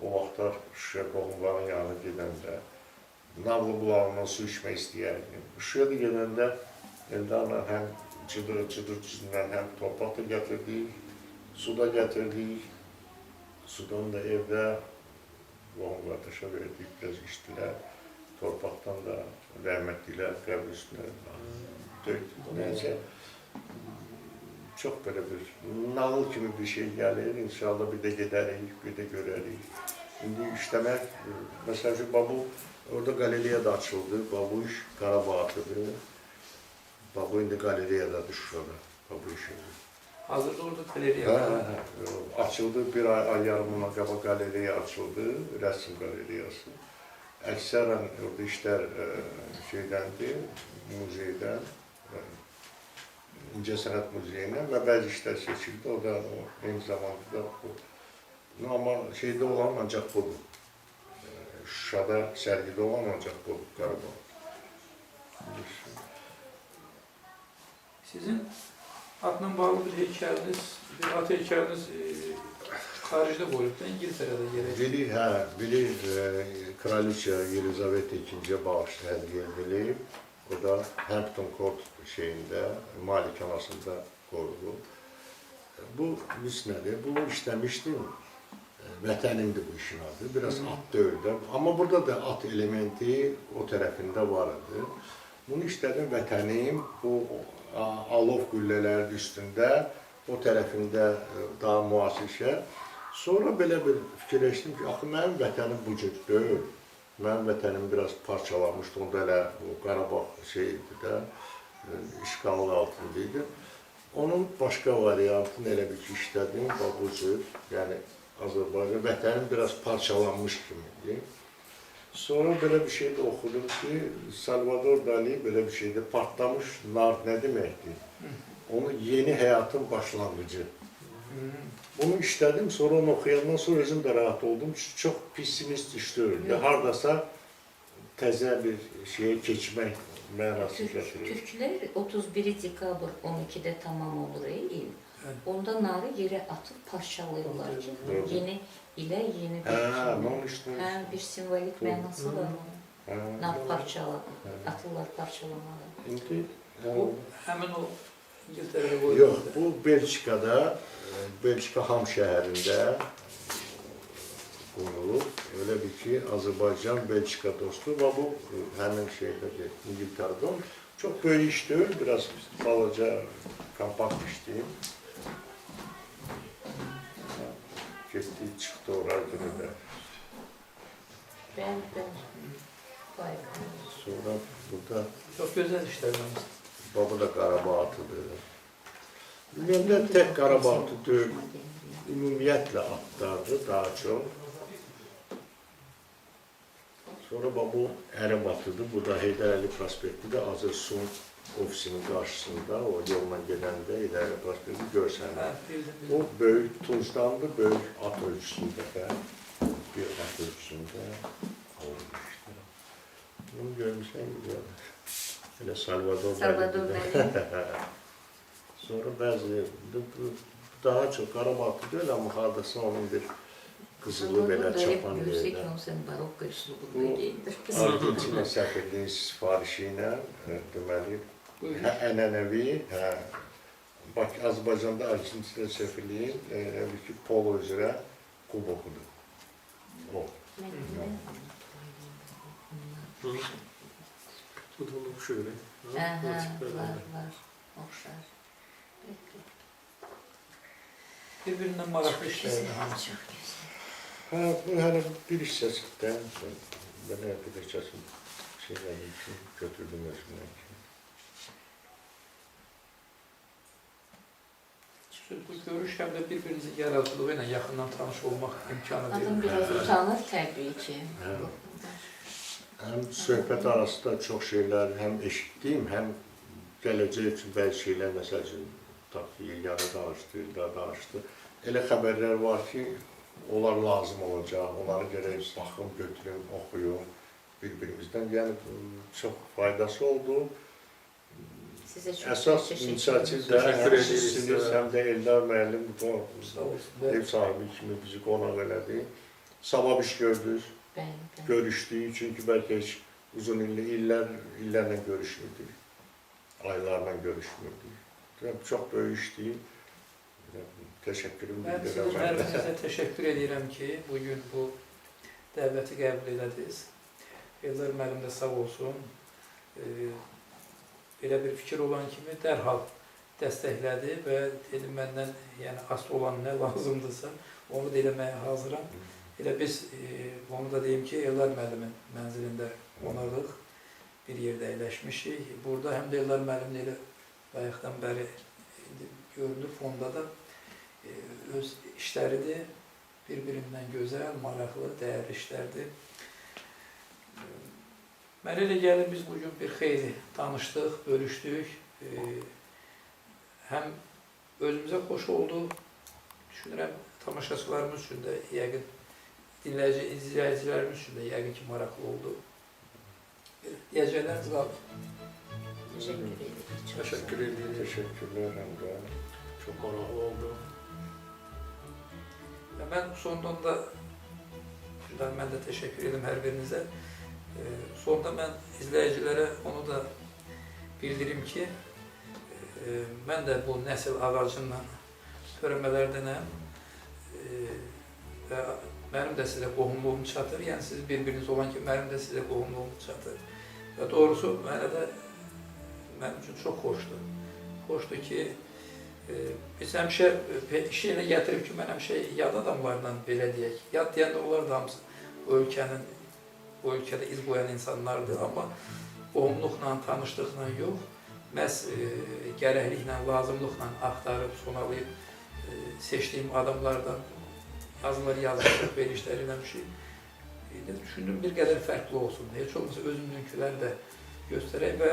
Speaker 3: o vaxtlar Şuşa qohumların yanına gedəndə, Nağlı bulağından su içmək istəyərdim. Şuşaya da gedəndə Eldarla həm cıdır cüzündən həm torpaq da gətirdik, su da gətirdik. Sudan da evdə qohum qardaşa verdik, biraz içdilər. Torpaqdan da rəhmətliklər qəbr üstünə döydük. Nəyəcə, çox belə bir nağıl kimi bir şey gəlir. İnşallah bir də gedərik, bir də görərik. İndi işləmək, məsəl üçün, Babu, orada qaleriya da açıldı. Babu iş Qarabağatıdır. Babu indi qaleriyadadır Şuşada. Babu işi.
Speaker 4: Hazırda orada galeriya var.
Speaker 3: Açıldı, bir ay yarımına qabaq qaleriya açıldı, rəsm qaleriyası. Əksərən orada işlər şeydəndir, muzeydən, İncəsənət Muzeyindən və bəzi işlər seçildi. O da eyni zamanda da bu. Amma şeydə olan ancaq budur. Şuşada sərgidə olan ancaq budur, Qarabağ.
Speaker 4: Sizin adla bağlı bir heykeliniz, bir at heykeliniz xaricdə qoyulub da İngiltərədə yerə.
Speaker 3: Biri Kraliçə Yelizaveta II-yə bağışlı hədiyyə edilib. O da Hampton Court şeyində, malikanasında qoyulub. Bu mis nədir? Bunu işləmişdim. Vətənimdir bu işin adı. Biraz at döyüldü. Amma burada da at elementi o tərəfində var idi. Bunu işlədim vətənim. Bu alov qüllələrinin üstündə, o tərəfində daha müasir şəhər. Sonra belə bir fikirləşdim ki, axı mənim vətənim bu cür deyil. Mənim vətənim biraz parçalanmışdı, onda elə Qarabağ şeydi də, işğalın altındaydı. Onun başqa variantını elə bir ki, işlədim, bu cür, yəni Azərbaycan, vətənim biraz parçalanmış kimiydi. Sonra belə bir şey də oxudum ki, Salvador Dali belə bir şeydə partlamış nar nə deməkdir? Onun yeni həyatın başlanğıcı. Bunu işlədim, sonra onu oxuyandan sonra özüm də rahat oldum. Çox pessimist işləyirdi. Hardasa təzə bir şeyə keçmək mənası gətirir.
Speaker 1: Türklər 31 dekabr 12-də tamam olur il. Onda narı yerə atıb parçalıyorlar ki, yeni ilə yeni bir simvolik mənası var onun. Nar atırlar parçalamalı.
Speaker 4: Bu, həmin o İngiltərədə qoyulur.
Speaker 3: Yox, bu Belçikada, Belçika Ham şəhərində qoyulub. Öyle bir ki, Azərbaycan, Belçika dostu və bu həmin şeydədir, İngiltərədə. Çox böyük iş deyil, biraz balaca, kompakt iş deyil. Getdi, çıxdı oraya da.
Speaker 1: Ben.
Speaker 3: Sonra burada...
Speaker 4: Çox gözəl işlərimiz.
Speaker 3: Baba da Qarabağ atıdır. Ümumiyyətlə tək Qarabağ atı deyil, ümumiyyətlə atlardır daha çox. Sonra bu Ərəb atıdır, bu da Heydər Əliyev prospektidir, Azər Sun ofisinin qarşısında, o yolla gedəndə Heydər Əliyev prospekti görsənir. O böyük Tuncdandır, böyük at ölçüsündə, bir at ölçüsündə olmuşdur. Bunu görmüşsən güzel. Elə Salvador Dali. Sonra bəzi, daha çox Qarabağ atı deyil, amma hardasa onun bir qızılı belə çapan yerdə. Bu Argentina səfirliyin sifarişi ilə deməli, ənənəvi, Azərbaycanda Argentina səfirliyin polo üzrə kubokudur. O.
Speaker 2: Bu da onu şöyle.
Speaker 1: Var, oxşar.
Speaker 4: Bir-birindən maraqlı işlərdir hamısı.
Speaker 1: Çox gözəl.
Speaker 3: Bu hələ bir hissəsindən, belə bir hissəsini şeylərim ki, götürdüm özümdən ki.
Speaker 4: Bu görüş həm də bir-birinizin yaradıcılığı ilə yaxından tanış olmaq imkanı verir.
Speaker 1: Adam biraz utanır təbii ki.
Speaker 3: Həm söhbət arasında çox şeylər həm eşitdim, həm gələcək üçün bəzi şeylər, məsəl üçün, yeganə danışdı. Elə xəbərlər var ki, onlar lazım olacaq, onları gərək baxım, götürüm, oxuyum bir-birimizdən. Yəni, çox faydası oldu.
Speaker 1: Sizə çox
Speaker 3: Əsas
Speaker 1: təşəkkür
Speaker 3: inisiativ
Speaker 1: edirəm.
Speaker 3: də
Speaker 2: Təşəkkür
Speaker 3: həm
Speaker 2: edirik
Speaker 3: sizsiniz,
Speaker 2: sizə.
Speaker 3: həm də Eldar müəllim bu
Speaker 4: Sağ olsun.
Speaker 3: ev sahibi kimi bizi qonaq elədi. Savab iş gördünüz,
Speaker 1: Bəli, bəli.
Speaker 3: görüşdük. Çünki bəlkə heç uzun illərlə görüşmürdük. Aylarla görüşmürdük. Çox böyük işdir. Təşəkkürümü
Speaker 4: Mən sizin hər
Speaker 3: bildirirəm.
Speaker 4: birinizə təşəkkür edirəm ki, bugün bu dəvəti qəbul elədiniz. Eldar müəllim də sağ olsun. Belə bir fikir olan kimi dərhal dəstəklədi və dedi məndən yəni asıl olan nə lazımdırsa onu da eləməyə hazıram. Elə biz onu da deyim ki, Eldar müəllimin mənzilində qonaqlıq bir yerdə əyləşmişik. Burada həm də Eldar müəllimin elə bayaqdan bəri görünür fonda da öz işləridir. Bir-birindən gözəl, maraqlı, dəyərli işlərdir. Mənə elə gəlir, biz bugün bir xeyli danışdıq, bölüşdük. Həm özümüzə xoş oldu, düşünürəm tamaşaçılarımız üçün də yəqin, izləyicilərimiz üçün də yəqin ki, maraqlı oldu. Deyəcəkləriniz qaldı.
Speaker 1: Təşəkkür edirik. Çox sağ olun.
Speaker 2: Təşəkkür edirik.
Speaker 3: Təşəkkürlər həm də.
Speaker 2: Çox maraqlı oldu.
Speaker 4: Və mən sondan da mən də təşəkkür edirəm hər birinizə. Sonda mən izləyicilərə onu da bildirim ki, mən də bu nəsil ağacından törəmələrdənəm və mənim də sizə qohumluğum çatır. Yəni siz bir-biriniz olan ki, mənim də sizə qohumluğum çatır. Və doğrusu mənim üçün çox xoşdur. Xoşdur ki, biz həmişə iş yerinə gətirib ki, mən həmişə yad adamlarla belə deyək. Yad deyəndə onlar da hamısı bu ölkədə iz qoyan insanlardır, amma qohumluqla, tanışlıqla yox, məhz gərəkliklə, lazımlıqla axtarıb, sonalayıb seçdiyim adamlardan yazılar yazmışıq, verilişlər eləmişik. Düşündüm bir qədər fərqli olsun, heç olmasa özümüzünkiləri də göstərək və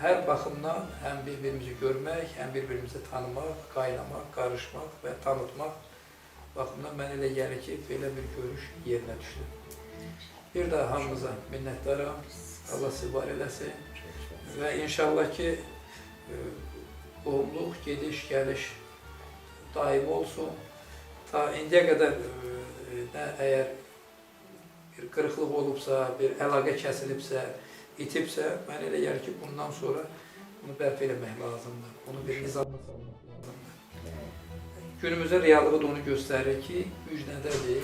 Speaker 4: hər baxımdan həm bir-birimizi görmək, həm bir-birimizi tanımaq, qaynamaq, qarışmaq və tanıtmaq baxımdan mən elə gəlir ki, belə bir görüş yerinə düşdü. Bir daha hamımıza minnətdaram, Allah sizi var eləsin və inşallah ki, qohumluq, gediş, gəliş daim olsun. Ta indiyə qədər əgər bir qırıqlıq olubsa, bir əlaqə kəsilibsə, itibsə, mən elə gəlir ki, bundan sonra bunu bərpa eləmək lazımdır. Bunu bir nizamla salmaq lazımdır. Günümüzdə reallığı da onu göstərir ki, güc nədədir,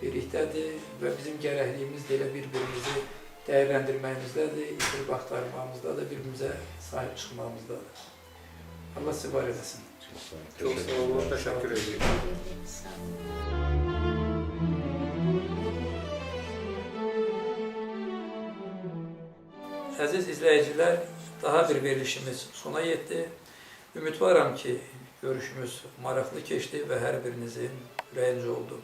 Speaker 4: birlikdədir və bizim gərəkliyimiz də elə bir-birimizi dəyərləndirməyimizdədir, itirib axtarmağımızdadır, bir-birimizə sahib çıxmağımızdadır. Allah sizi var eləsin.
Speaker 2: Çox sağ olun, təşəkkür edirik.
Speaker 1: Sağ olun.
Speaker 4: Əziz izləyicilər, daha bir verilişimiz sona yetdi. Ümidvaram ki, görüşümüz maraqlı keçdi və hər birinizin ürəyincə oldu.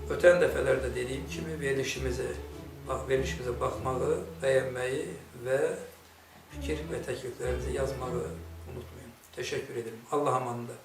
Speaker 4: Ötən dəfələrdə dediyim kimi verilişimizə baxmağı, bəyənməyi və fikir və təkliflərinizi yazmağı unutmayın. Təşəkkür ederim. Allah amanında.